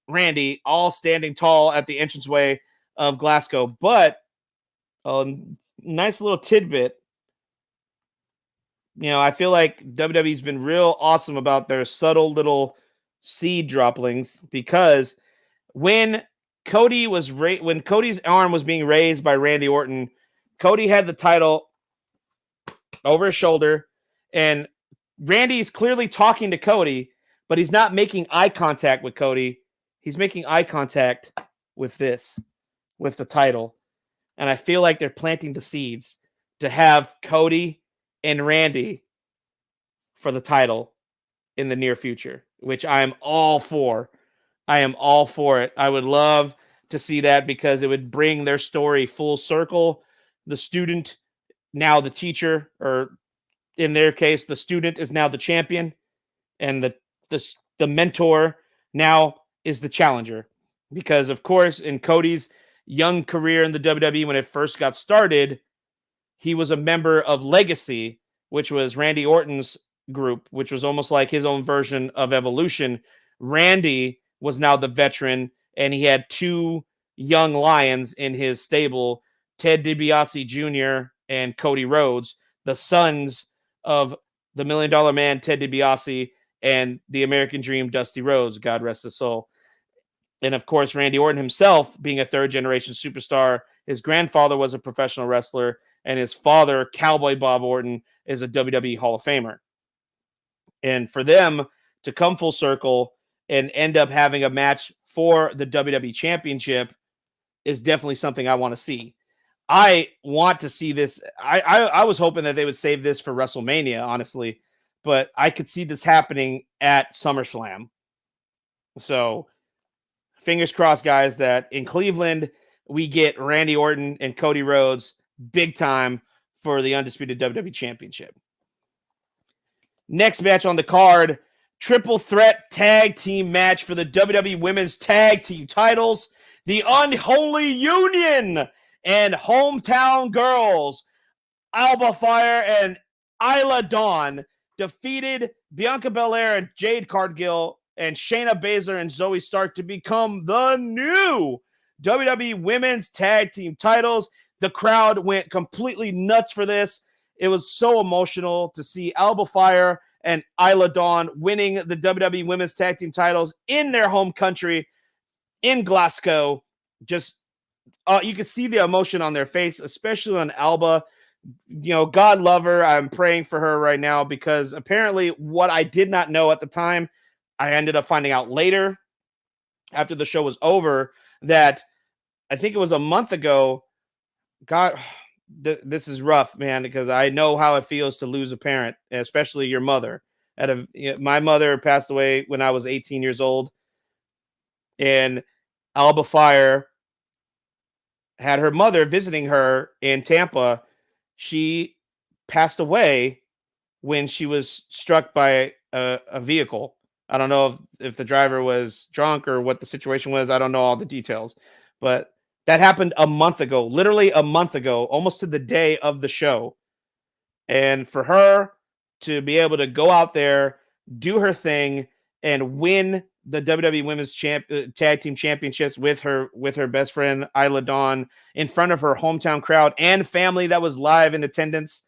Randy all standing tall at the entranceway of Glasgow. But a nice little tidbit. I feel like WWE's been real awesome about their subtle little seed droplings, because when when Cody's arm was being raised by Randy Orton, Cody had the title over his shoulder, and Randy's clearly talking to Cody, but he's not making eye contact with Cody. He's making eye contact with the title. And I feel like they're planting the seeds to have Cody and Randy for the title in the near future, which I am all for. I am all for it. I would love to see that, because it would bring their story full circle. The student, now the teacher, or in their case, the student is now the champion, and the mentor now is the challenger. Because, of course, in Cody's young career in the WWE, when it first got started, he was a member of Legacy, which was Randy Orton's group, which was almost like his own version of Evolution. Randy was now the veteran, and he had two young lions in his stable, Ted DiBiase Jr. and Cody Rhodes, the sons of the $1 Million Man, Ted DiBiase, and the American Dream, Dusty Rhodes, God rest his soul. And of course, Randy Orton himself, being a third-generation superstar, his grandfather was a professional wrestler, and his father, Cowboy Bob Orton, is a WWE Hall of Famer. And for them to come full circle and end up having a match for the WWE Championship is definitely something I want to see. I want to see this. I was hoping that they would save this for WrestleMania, honestly, but I could see this happening at SummerSlam. So fingers crossed, guys, that in Cleveland, we get Randy Orton and Cody Rhodes big time for the undisputed WWE Championship. Next match on the card, triple threat tag team match for the WWE Women's Tag Team titles. The Unholy Union and Hometown Girls, Alba Fire and Isla Dawn, defeated Bianca Belair and Jade Cargill and Shayna Baszler and Zoe Stark to become the new WWE Women's Tag Team titles. The crowd went completely nuts for this. It was so emotional to see Alba Fire and Isla Dawn winning the WWE Women's Tag Team titles in their home country in Glasgow. Just, you can see the emotion on their face, especially on Alba. God love her. I'm praying for her right now, because apparently what I did not know at the time, I ended up finding out later after the show was over, that I think it was a month ago. God, this is rough, man, because I know how it feels to lose a parent, especially your mother. My mother passed away when I was 18 years old, and Alba Fire had her mother visiting her in Tampa. She passed away when she was struck by a vehicle. I don't know if the driver was drunk or what the situation was. I don't know all the details, but that happened a month ago, literally a month ago, almost to the day of the show. And for her to be able to go out there, do her thing, and win the WWE Women's Tag Team Championships with her best friend, Isla Dawn, in front of her hometown crowd and family that was live in attendance,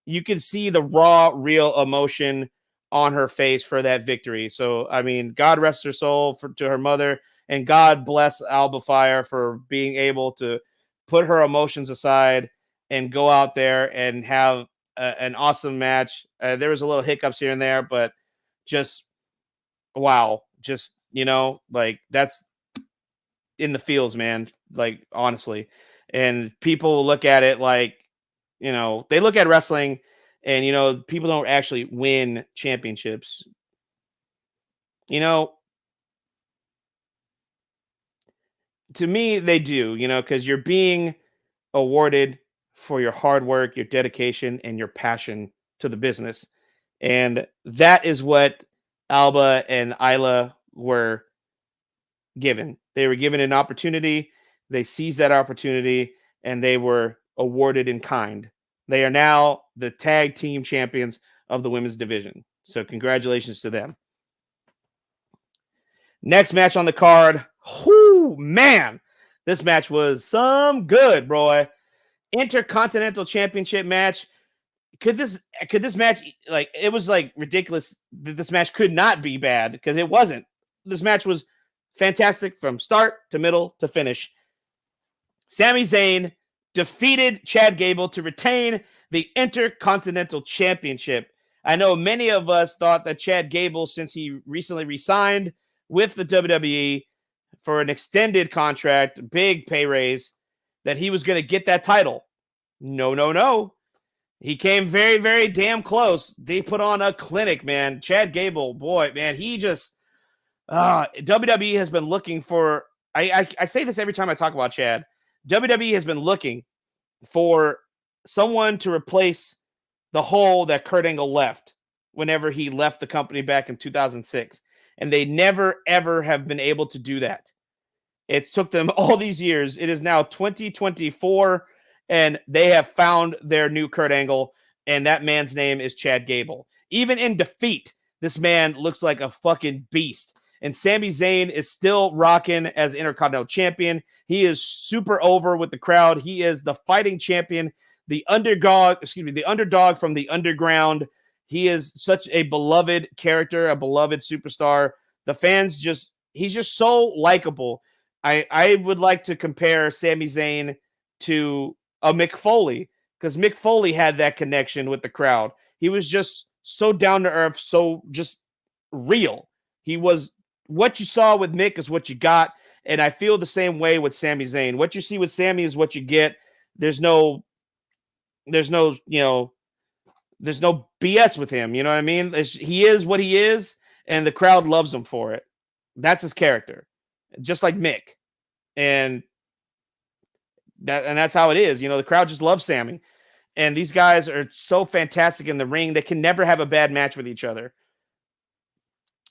you could see the raw, real emotion on her face for that victory. So, I mean, God rest her soul to her mother, and God bless Alba Fire for being able to put her emotions aside and go out there and have an awesome match. There was a little hiccups here and there, but just wow. Just, like, that's in the feels, man. Like, honestly. And people look at it like they look at wrestling and, people don't actually win championships. To me, they do, because you're being awarded for your hard work, your dedication, and your passion to the business. And that is what Alba and Isla were given. They were given an opportunity. They seized that opportunity and they were awarded in kind. They are now the tag team champions of the women's division. So congratulations to them. Next match on the card. Whoo, man. This match was some good, bro. Intercontinental Championship match. Could this match, it was ridiculous that this match could not be bad, because it wasn't. This match was fantastic from start to middle to finish. Sami Zayn defeated Chad Gable to retain the Intercontinental Championship. I know many of us thought that Chad Gable, since he recently re-signed with the WWE for an extended contract, big pay raise, that he was going to get that title. No. He came very, very damn close. They put on a clinic, man. Chad Gable, boy, man, he just WWE has been looking for. I say this every time I talk about Chad. WWE has been looking for someone to replace the hole that Kurt Angle left whenever he left the company back in 2006. And they never, ever have been able to do that. It took them all these years. It is now 2024, and they have found their new Kurt Angle, and that man's name is Chad Gable. Even in defeat, this man looks like a fucking beast. And Sami Zayn is still rocking as Intercontinental Champion. He is super over with the crowd. He is the fighting champion, the underdog from the underground. He is such a beloved character, a beloved superstar. The fans he's just so likable. I would like to compare Sami Zayn to a Mick Foley, because Mick Foley had that connection with the crowd. He was just so down to earth, so just real. He was, what you saw with Mick is what you got. And I feel the same way with Sami Zayn. What you see with Sami is what you get. There's no BS with him. You know what I mean? He is what he is, and the crowd loves him for it. That's his character, just like Mick. And that's how it is. The crowd just loves Sami. And these guys are so fantastic in the ring. They can never have a bad match with each other.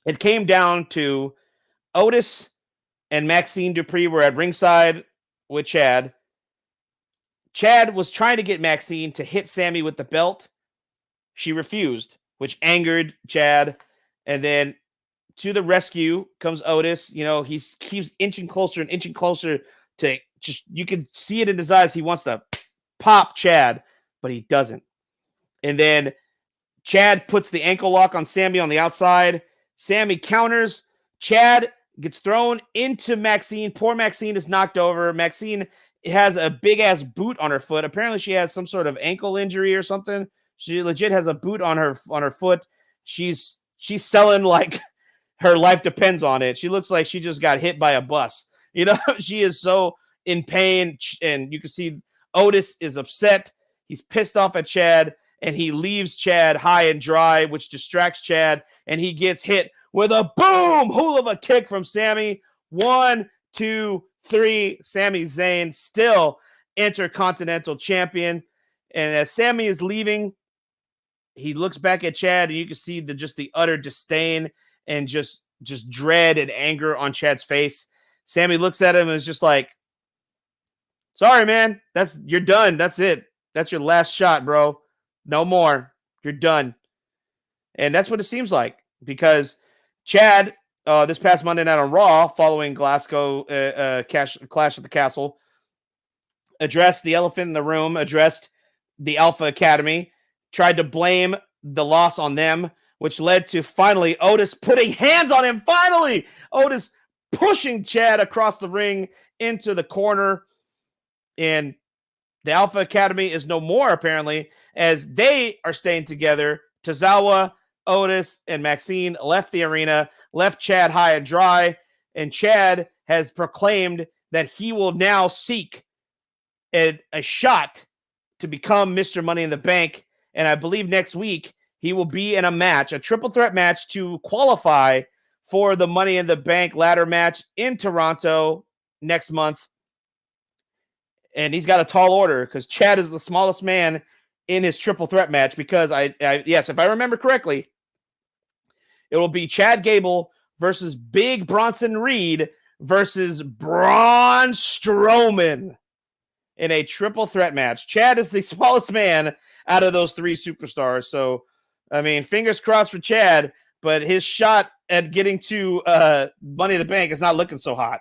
It came down to Otis and Maxine Dupree were at ringside with Chad. Chad was trying to get Maxine to hit Sami with the belt. She refused, which angered Chad. And then to the rescue comes Otis. He keeps inching closer and inching closer to you can see it in his eyes. He wants to pop Chad, but he doesn't. And then Chad puts the ankle lock on Sami on the outside. Sami counters. Chad gets thrown into Maxine. Poor Maxine is knocked over. Maxine has a big-ass boot on her foot. Apparently, she has some sort of ankle injury or something. She legit has a boot on her foot. She's selling like her life depends on it. She looks like she just got hit by a bus. She is so in pain, and you can see Otis is upset. He's pissed off at Chad, and he leaves Chad high and dry, which distracts Chad, and he gets hit with a boom hula kick from Sami. 1, 2, 3. Sami Zayn still Intercontinental Champion. And as Sami is leaving, he looks back at Chad, and you can see the utter disdain and just dread and anger on Chad's face. Sami looks at him and is just like, "Sorry, man. You're done. That's it. That's your last shot, bro. No more. You're done." And that's what it seems like, because Chad, this past Monday night on Raw, following Glasgow Clash at the Castle, addressed the elephant in the room, addressed the Alpha Academy, tried to blame the loss on them, which led to finally Otis putting hands on him. Finally, Otis pushing Chad across the ring into the corner. And the Alpha Academy is no more, apparently, as they are staying together. Tozawa, Otis, and Maxine left the arena, left Chad high and dry, and Chad has proclaimed that he will now seek a shot to become Mr. Money in the Bank. And I believe next week he will be in a match, a triple threat match to qualify for the Money in the Bank ladder match in Toronto next month. And he's got a tall order because Chad is the smallest man in his triple threat match because yes, if I remember correctly, it will be Chad Gable versus Big Bronson Reed versus Braun Strowman in a triple threat match. Chad is the smallest man out of those three superstars. So, I mean, fingers crossed for Chad, but his shot at getting to Money in the Bank is not looking so hot.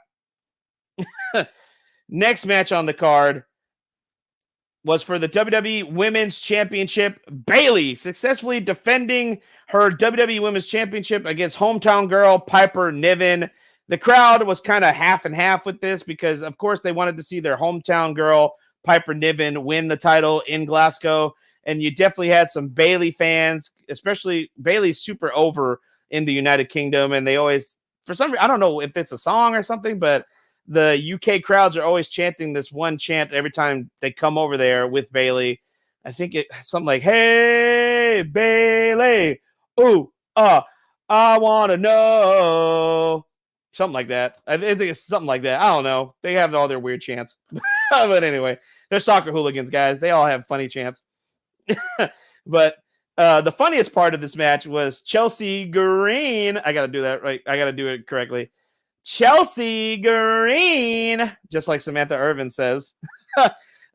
Next match on the card was for the WWE Women's Championship. Bayley successfully defending her WWE Women's Championship against hometown girl Piper Niven. The crowd was kind of half and half with this because, of course, they wanted to see their hometown girl Piper Niven win the title in Glasgow. And you definitely had some Bayley fans, especially Bayley's super over in the United Kingdom. And they always, for some reason, I don't know if it's a song or something, but the UK crowds are always chanting this one chant every time they come over there with Bayley. I think it's something like, "Hey, Bayley, ooh, I want to know." Something like that. I think it's something like that. I don't know. They have all their weird chants. But anyway, they're soccer hooligans, guys. They all have funny chants. But the funniest part of this match was Chelsea Green. I got to do that right. I got to do it correctly. Chelsea Green, just like Samantha Irvin says,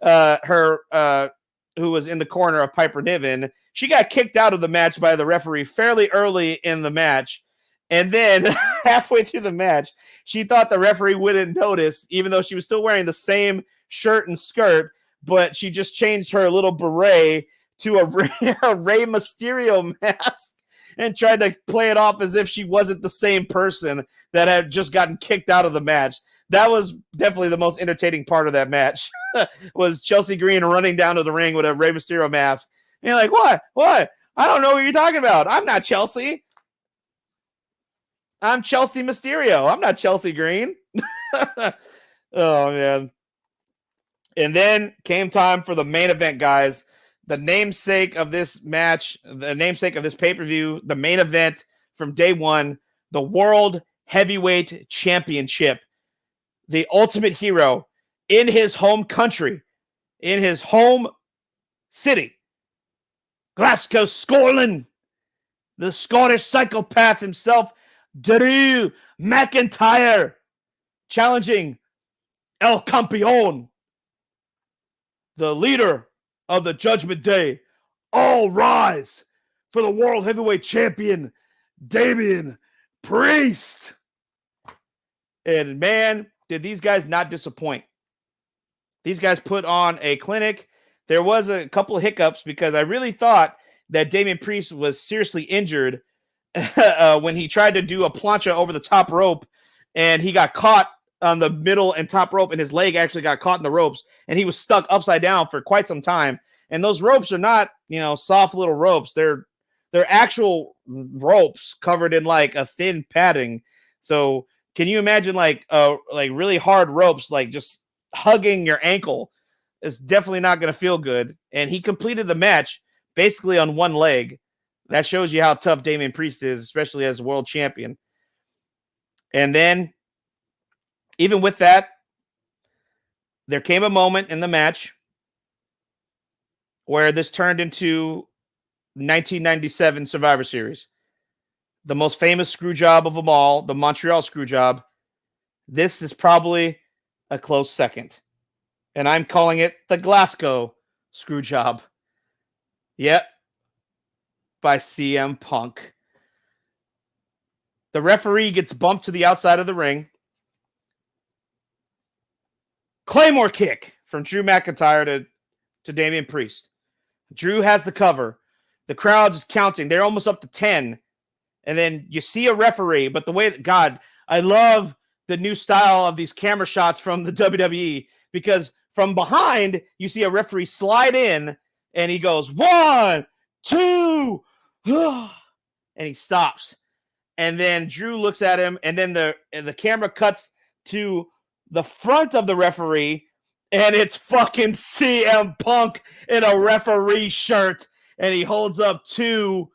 who was in the corner of Piper Niven, she got kicked out of the match by the referee fairly early in the match. And then halfway through the match, she thought the referee wouldn't notice, even though she was still wearing the same shirt and skirt, but she just changed her little beret to a Rey Mysterio mask and tried to play it off as if she wasn't the same person that had just gotten kicked out of the match. That was definitely the most entertaining part of that match, was Chelsea Green running down to the ring with a Rey Mysterio mask. And you're like, what? I don't know what you're talking about. I'm not Chelsea. I'm Chelsea Mysterio. I'm not Chelsea Green. Oh, man. And then came time for the main event, guys. The namesake of this match, the namesake of this pay-per-view, the main event from day one, the World Heavyweight Championship. The Ultimate Hero in his home country, in his home city, Glasgow, Scotland. The Scottish psychopath himself, Drew McIntyre, challenging El Campeón, the leader of the Judgment Day. All rise for the World Heavyweight Champion, Damian Priest. And man, did these guys not disappoint. These guys put on a clinic. There was a couple of hiccups because I really thought that Damian Priest was seriously injured when he tried to do a plancha over the top rope, and he got caught on the middle and top rope, and his leg actually got caught in the ropes, and he was stuck upside down for quite some time. And those ropes are not, soft little ropes. They're actual ropes covered in like a thin padding. So can you imagine like really hard ropes, like just hugging your ankle? It's definitely not going to feel good. And he completed the match basically on one leg. That shows you how tough Damian Priest is, especially as world champion. And then, even with that, there came a moment in the match where this turned into 1997 Survivor Series. The most famous screw job of them all, the Montreal screw job. This is probably a close second. And I'm calling it the Glasgow screw job. Yep. By CM Punk. The referee gets bumped to the outside of the ring. Claymore kick from Drew McIntyre to Damian Priest. Drew has the cover. The crowd is counting. They're almost up to 10. And then you see a referee, but the way that, God, I love the new style of these camera shots from the WWE, because from behind, you see a referee slide in and he goes, 1, 2, and he stops. And then Drew looks at him, and then the camera cuts to the front of the referee, and it's fucking CM Punk in a referee shirt, and he holds up 2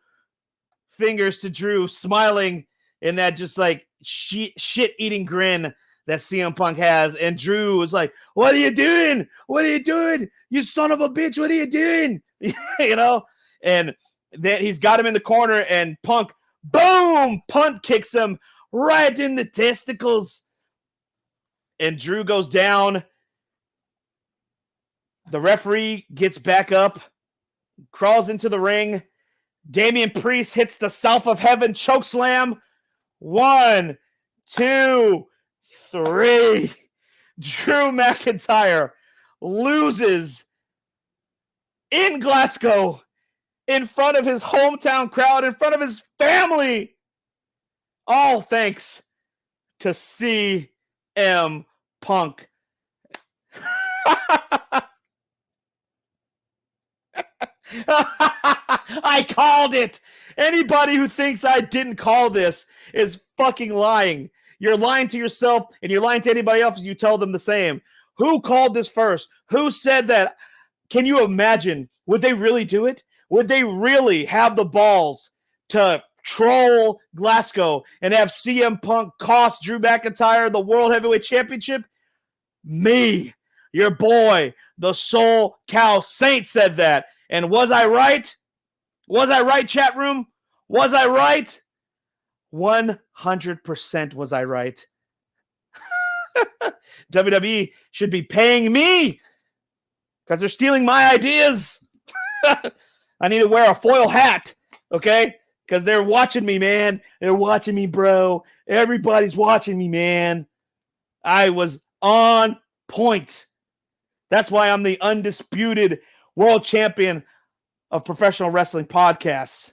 fingers to Drew, smiling in that just like shit-eating grin that CM Punk has. And Drew is like, "What are you doing? What are you doing? You son of a bitch, what are you doing?" And then he's got him in the corner, and Punk, boom, punt kicks him right in the testicles. And Drew goes down. The referee gets back up, crawls into the ring. Damian Priest hits the South of Heaven choke slam. 1, 2, 3. Drew McIntyre loses in Glasgow in front of his hometown crowd, in front of his family. All thanks to CM Punk. I called it. Anybody who thinks I didn't call this is fucking lying. You're lying to yourself, and you're lying to anybody else. You tell them the same. Who called this first? Who said that? Can you imagine? Would they really do it? Would they really have the balls to troll Glasgow and have CM Punk cost Drew McIntyre the World Heavyweight Championship? Me, your boy, the SoCal Saint, said that. And was I right? Was I right, chat room? Was I right? 100% was I right. WWE should be paying me because they're stealing my ideas. I need to wear a foil hat, okay? Because they're watching me, man. They're watching me, bro. Everybody's watching me, man. I was on point. That's why I'm the undisputed world champion of professional wrestling podcasts.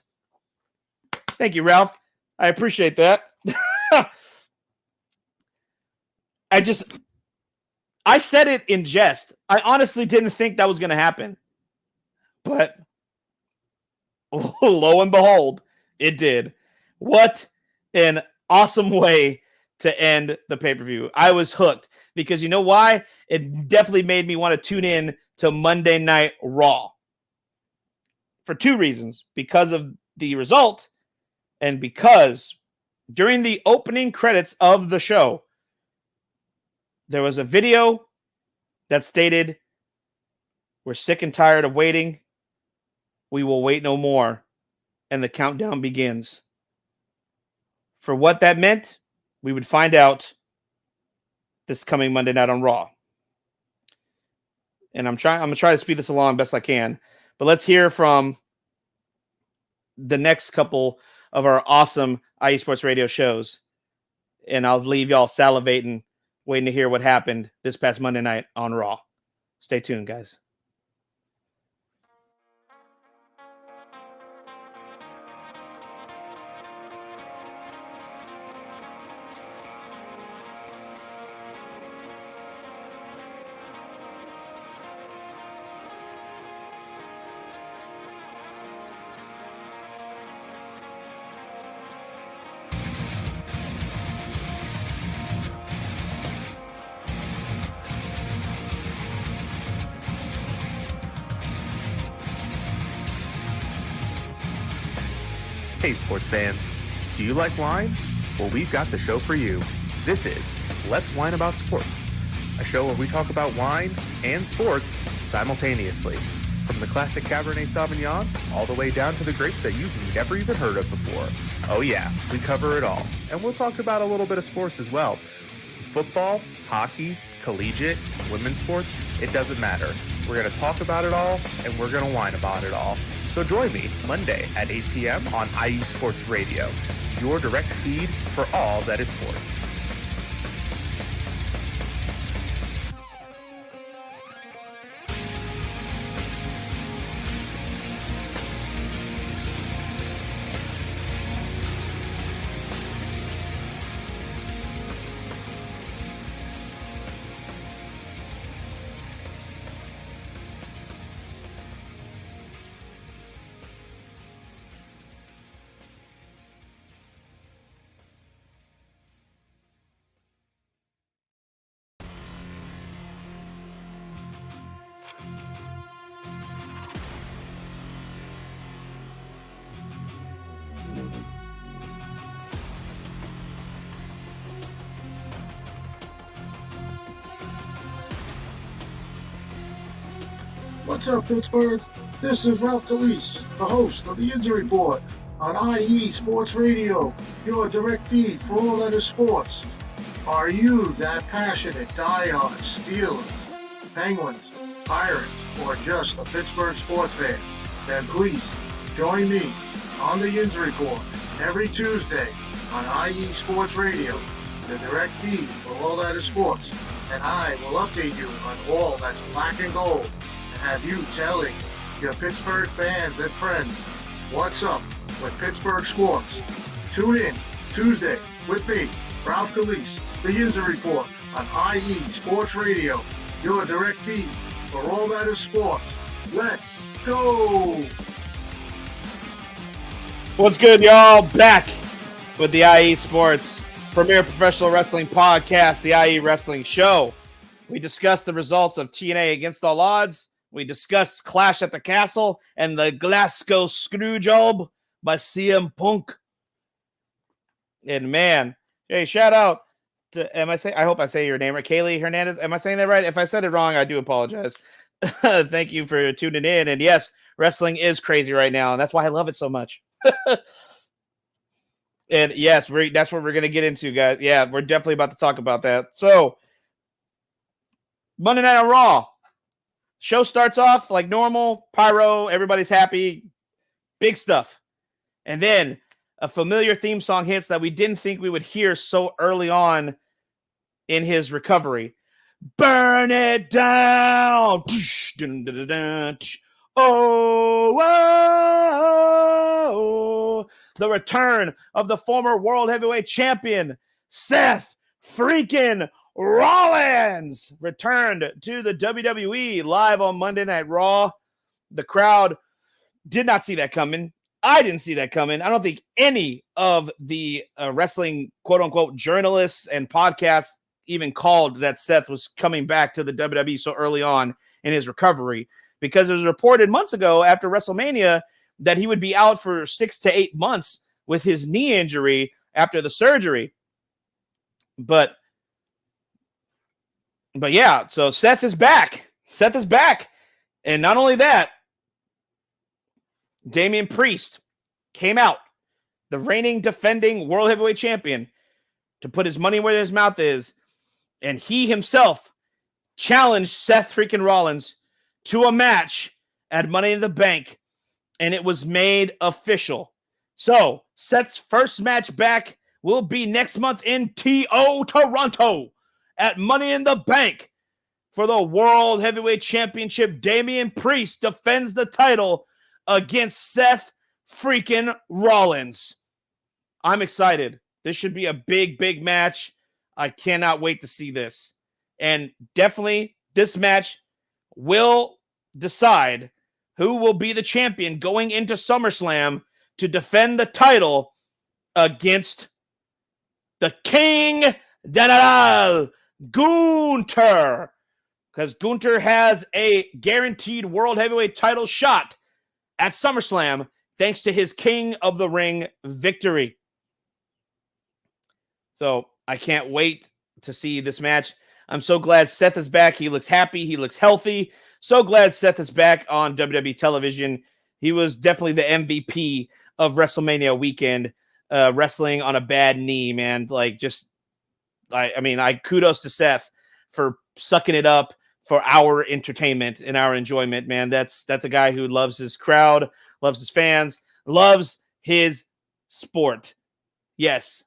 Thank you, Ralph. I appreciate that. I said it in jest. I honestly didn't think that was going to happen. But lo and behold, it did. What an awesome way to end the pay-per-view. I was hooked because you know why? It definitely made me want to tune in to Monday Night Raw. For 2 reasons. Because of the result and because during the opening credits of the show, there was a video that stated, "We're sick and tired of waiting. We will wait no more." And the countdown begins. For what that meant, we would find out this coming Monday night on Raw. And I'm going to try to speed this along best I can. But let's hear from the next couple of our awesome IE Sports Radio shows. And I'll leave y'all salivating, waiting to hear what happened this past Monday night on Raw. Stay tuned, guys. Hey sports fans, do you like wine? Well, we've got the show for you. This is Let's Wine About Sports, a show where we talk about wine and sports simultaneously. From the classic Cabernet Sauvignon all the way down to the grapes that you've never even heard of before. Oh yeah, we cover it all. And we'll talk about a little bit of sports as well. Football, hockey, collegiate, women's sports, it doesn't matter. We're going to talk about it all, and we're going to whine about it all. So join me Monday at 8 p.m. on IE Sports Radio, your direct feed for all that is sports. What's up, Pittsburgh? This is Ralph DeLeese, the host of the Injury Report on IE Sports Radio, your direct feed for all that is sports. Are you that passionate diehard Steelers, Penguins, Pirates, or just a Pittsburgh sports fan? Then please join me on the Injury Report every Tuesday on IE Sports Radio, the direct feed for all that is sports, and I will update you on all that's black and gold and have you telling your Pittsburgh fans and friends what's up with Pittsburgh sports. Tune in Tuesday with me, Ralph DeLeese, the Injury Report on IE Sports Radio, your direct feed for all that is sports. Let's go! What's good, y'all? Back with the IE Sports Premier Professional Wrestling Podcast, the IE Wrestling Show. We discussed the results of TNA Against All Odds. We discussed Clash at the Castle and the Glasgow Screwjob by CM Punk. And man, hey, shout out to, I hope I say your name right, Kaylee Hernandez. Am I saying that right? If I said it wrong, I do apologize. Thank you for tuning in. And yes, wrestling is crazy right now, and that's why I love it so much. And yes, that's what we're going to get into, guys. Yeah, we're definitely about to talk about that. So, Monday Night on Raw. Show starts off like normal. Pyro, everybody's happy. Big stuff. And then a familiar theme song hits that we didn't think we would hear so early on in his recovery. Burn it down. Oh, the return of the former World Heavyweight Champion, Seth freaking Rollins, returned to the WWE live on Monday Night Raw. The crowd did not see that coming. I didn't see that coming. I don't think any of the wrestling quote-unquote journalists and podcasts even called that Seth was coming back to the WWE so early on in his recovery, because it was reported months ago after WrestleMania that he would be out for 6 to 8 months with his knee injury after the surgery. But yeah, so Seth is back. Seth is back. And not only that, Damian Priest came out, the reigning defending World Heavyweight Champion, to put his money where his mouth is. And he himself challenged Seth freaking Rollins to a match at Money in the Bank, and it was made official. So Seth's first match back will be next month in Toronto at Money in the Bank for the World Heavyweight Championship. Damian Priest defends the title against Seth freaking Rollins. I'm excited. This should be a big, big match. I cannot wait to see this. And definitely this match will decide who will be the champion going into SummerSlam to defend the title against the King General Gunther. Because Gunther has a guaranteed World Heavyweight title shot at SummerSlam thanks to his King of the Ring victory. So I can't wait to see this match. I'm so glad Seth is back. He looks happy. He looks healthy. So glad Seth is back on WWE television. He was definitely the MVP of WrestleMania weekend, wrestling on a bad knee, man. Like, just, I kudos to Seth for sucking it up for our entertainment and our enjoyment, man. That's a guy who loves his crowd, loves his fans, loves his sport. Yes,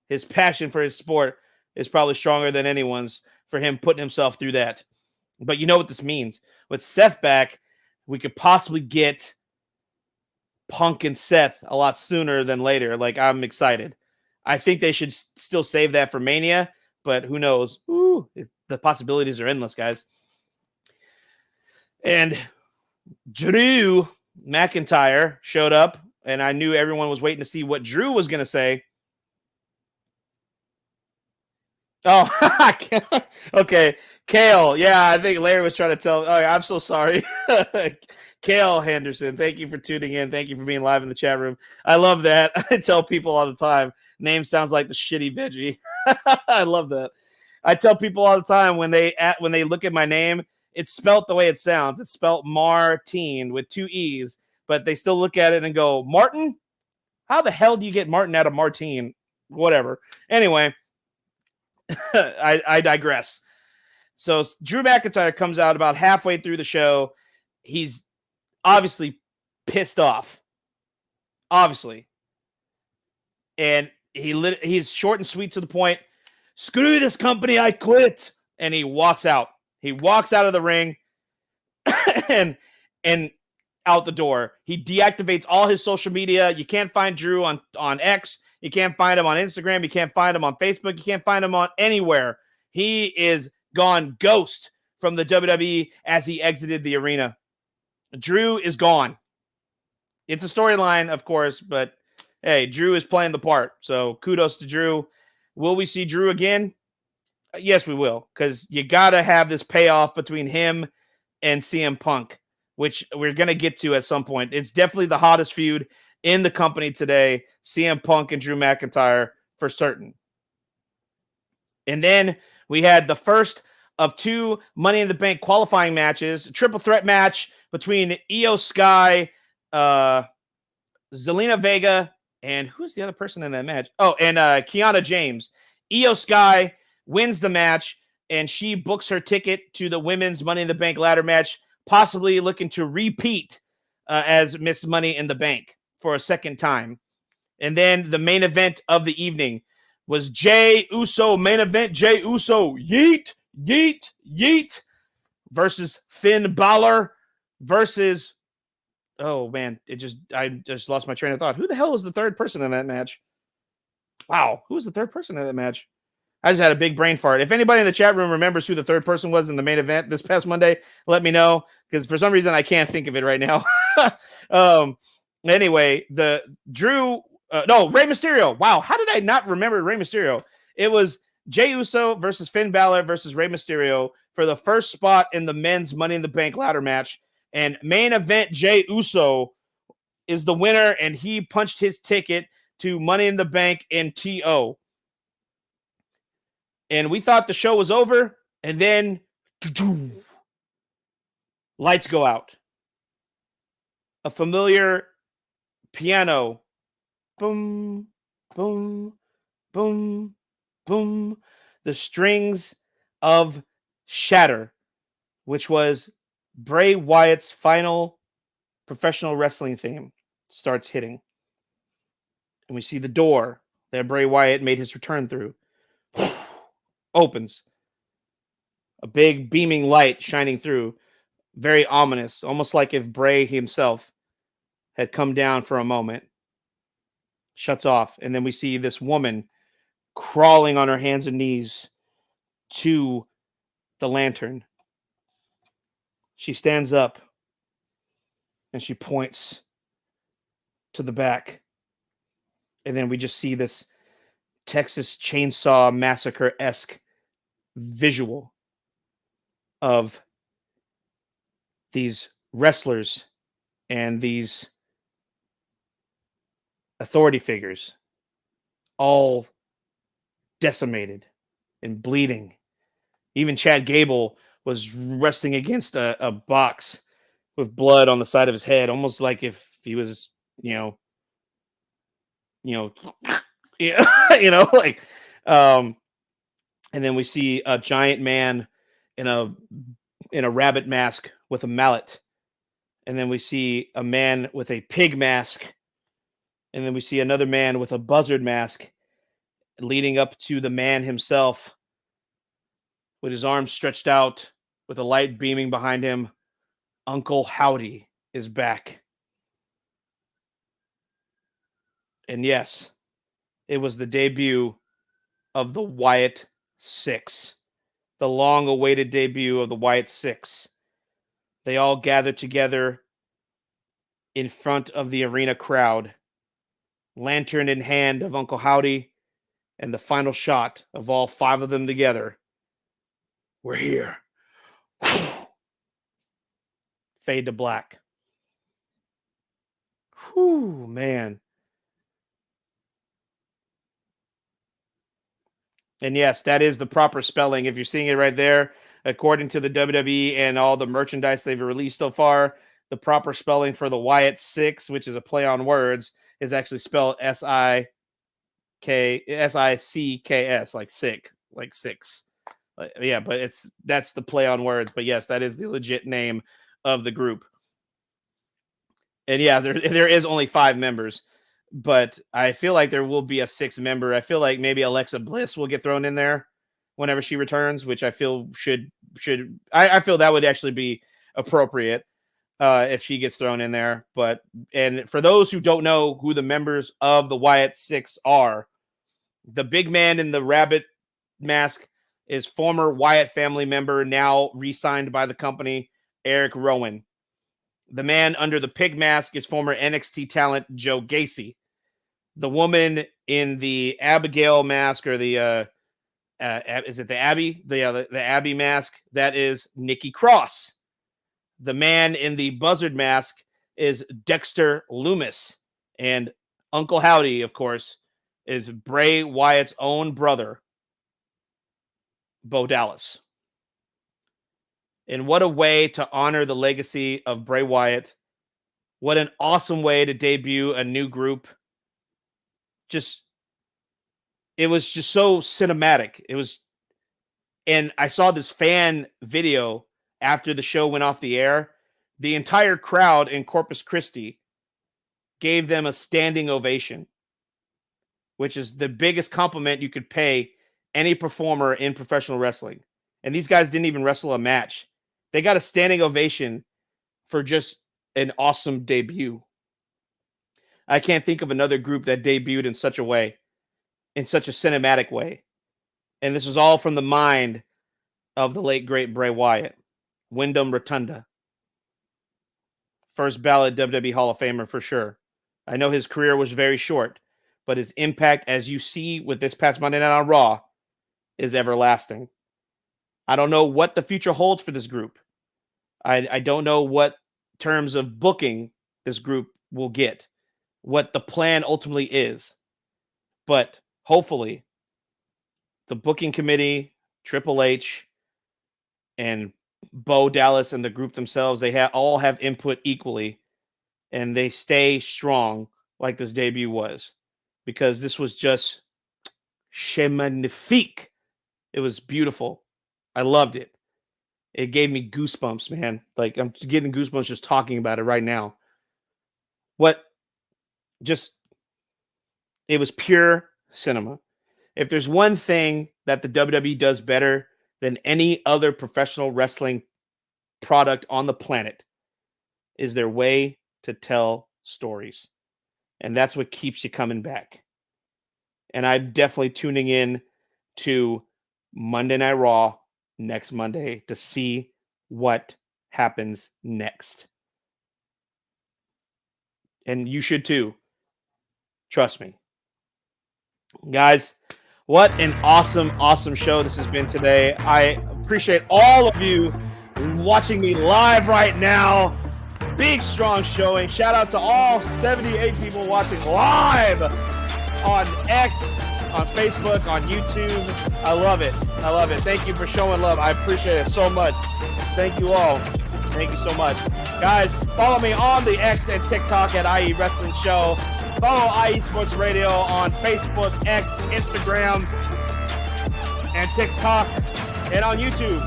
his passion for his sport is probably stronger than anyone's for him putting himself through that. But you know what this means. With Seth back, we could possibly get Punk and Seth a lot sooner than later. Like, I'm excited. I think they should still save that for Mania, but who knows? Ooh, the possibilities are endless, guys. And Drew McIntyre showed up, and I knew everyone was waiting to see what Drew was going to say. Oh, okay. Kale. Yeah, I think Larry was trying to tell. Oh, I'm so sorry. Kale Henderson, thank you for tuning in. Thank you for being live in the chat room. I love that. I tell people all the time, name sounds like the shitty veggie. I love that. I tell people all the time when they look at my name, it's spelt the way it sounds. It's spelt Martine with 2 E's, but they still look at it and go, Martin? How the hell do you get Martin out of Martine? Whatever. Anyway, I digress. So Drew McIntyre comes out about halfway through the show. He's obviously pissed off. Obviously. And he's short and sweet to the point. Screw this company, I quit. And he walks out. He walks out of the ring and out the door. He deactivates all his social media. You can't find Drew on X. You can't find him on Instagram. You can't find him on Facebook. You can't find him on anywhere. He is gone ghost from the WWE as he exited the arena. Drew is gone. It's a storyline, of course, but hey, Drew is playing the part. So kudos to Drew. Will we see Drew again? Yes, we will, because you got to have this payoff between him and CM Punk, which we're going to get to at some point. It's definitely the hottest feud in the company today, CM Punk and Drew McIntyre for certain. And then we had the first of 2 Money in the Bank qualifying matches, a triple threat match between Io Sky, Zelina Vega, and who's the other person in that match? Oh, and Kiana James. Io Sky wins the match, and she books her ticket to the women's Money in the Bank ladder match, possibly looking to repeat as Miss Money in the Bank for a second time. And then the main event of the evening was Jey Uso, main event, Jey Uso, yeet, yeet, yeet, versus Finn Balor versus, oh man, I just lost my train of thought. Who the hell was the third person in that match? Wow, who was the third person in that match? I just had a big brain fart. If anybody in the chat room remembers who the third person was in the main event this past Monday, let me know, because for some reason I can't think of it right now. Anyway, Rey Mysterio. Wow, how did I not remember Rey Mysterio? It was Jey Uso versus Finn Balor versus Rey Mysterio for the first spot in the men's Money in the Bank ladder match. And main event, Jey Uso is the winner, and he punched his ticket to Money in the Bank in TO. And we thought the show was over, and then lights go out. A familiar piano. Boom, boom, boom, boom. The strings of Shatter, which was Bray Wyatt's final professional wrestling theme, starts hitting. And we see the door that Bray Wyatt made his return through. Opens. A big beaming light shining through. Very ominous. Almost like if Bray himself had come down for a moment. Shuts off. And then we see this woman crawling on her hands and knees to the lantern. She stands up and she points to the back. And then we just see this Texas Chainsaw Massacre-esque visual of these wrestlers and these authority figures all decimated and bleeding. Even Chad Gable was resting against a box with blood on the side of his head, almost like if he was, and then we see a giant man in a rabbit mask with a mallet. And then we see a man with a pig mask. And then we see another man with a buzzard mask leading up to the man himself with his arms stretched out with a light beaming behind him. Uncle Howdy is back. And yes, it was the debut of the Wyatt Six, the long-awaited debut of the Wyatt Six. They all gathered together in front of the arena crowd, lantern in hand of Uncle Howdy, and the final shot of all 5 of them together. We're here. Fade to black. Whew, man. And yes, that is the proper spelling. If you're seeing it right there, according to the WWE and all the merchandise they've released so far, the proper spelling for the Wyatt 6, which is a play on words, is actually spelled SICKS, like sick, like six. Yeah, but that's the play on words. But yes, that is the legit name of the group. And yeah, there is only 5 members, but I feel like there will be a 6th member. I feel like maybe Alexa Bliss will get thrown in there whenever she returns, which I feel I feel that would actually be appropriate if she gets thrown in there. And for those who don't know who the members of the Wyatt 6 are, the big man in the rabbit mask is former Wyatt family member, now re-signed by the company, Eric Rowan. The man under the pig mask is former NXT talent Joe Gacy. The woman in the Abigail mask, or the is it the Abby? The Abby mask, that is Nikki Cross. The man in the buzzard mask is Dexter Loomis. And Uncle Howdy, of course, is Bray Wyatt's own brother, Bo Dallas. And what a way to honor the legacy of Bray Wyatt. What an awesome way to debut a new group. It was just so cinematic. And I saw this fan video after the show went off the air. The entire crowd in Corpus Christi gave them a standing ovation, which is the biggest compliment you could pay any performer in professional wrestling. And these guys didn't even wrestle a match. They got a standing ovation for just an awesome debut. I can't think of another group that debuted in such a way, in such a cinematic way. And this is all from the mind of the late, great Bray Wyatt, Wyndham Rotunda. First ballot WWE Hall of Famer for sure. I know his career was very short, but his impact, as you see with this past Monday Night on Raw, is everlasting. I don't know what the future holds for this group. I don't know what terms of booking this group will get, what the plan ultimately is. But hopefully, the booking committee, Triple H, and Bo Dallas and the group themselves, they all have input equally, and they stay strong like this debut was, because this was just magnifique. It was beautiful. I loved it. It gave me goosebumps, man. Like, I'm getting goosebumps just talking about it right now. It was pure cinema. If there's one thing that the WWE does better than any other professional wrestling product on the planet, is their way to tell stories. And that's what keeps you coming back. And I'm definitely tuning in to Monday Night Raw next Monday to see what happens next. And you should too. Trust me. Guys, what an awesome show this has been today. I appreciate all of you watching me live right now. Big, strong showing. Shout out to all 78 people watching live on X, on Facebook, on YouTube. I love it. Thank you for showing love. I appreciate it so much. Thank you all. Thank you so much. Guys, follow me on the X and TikTok at IE Wrestling Show. Follow IE Sports Radio on Facebook, X, Instagram, and TikTok, and on YouTube.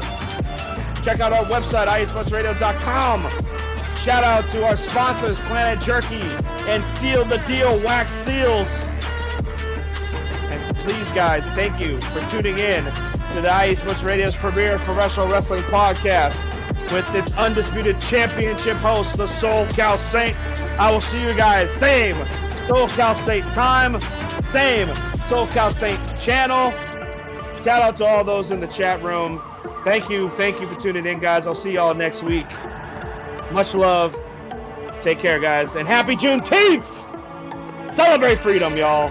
Check out our website, IESportsRadio.com. Shout out to our sponsors, Planet Jerky and Seal the Deal Wax Seals. And please, guys, thank you for tuning in to the IE Sports Radio's premier professional wrestling podcast with its undisputed championship host, the SoCal Saint. I will see you guys same SoCal Saint time, same SoCal Saint channel. Shout out to all those in the chat room. Thank you for tuning in, guys. I'll see y'all next week. Much love. Take care, guys, and happy Juneteenth! Celebrate freedom, y'all.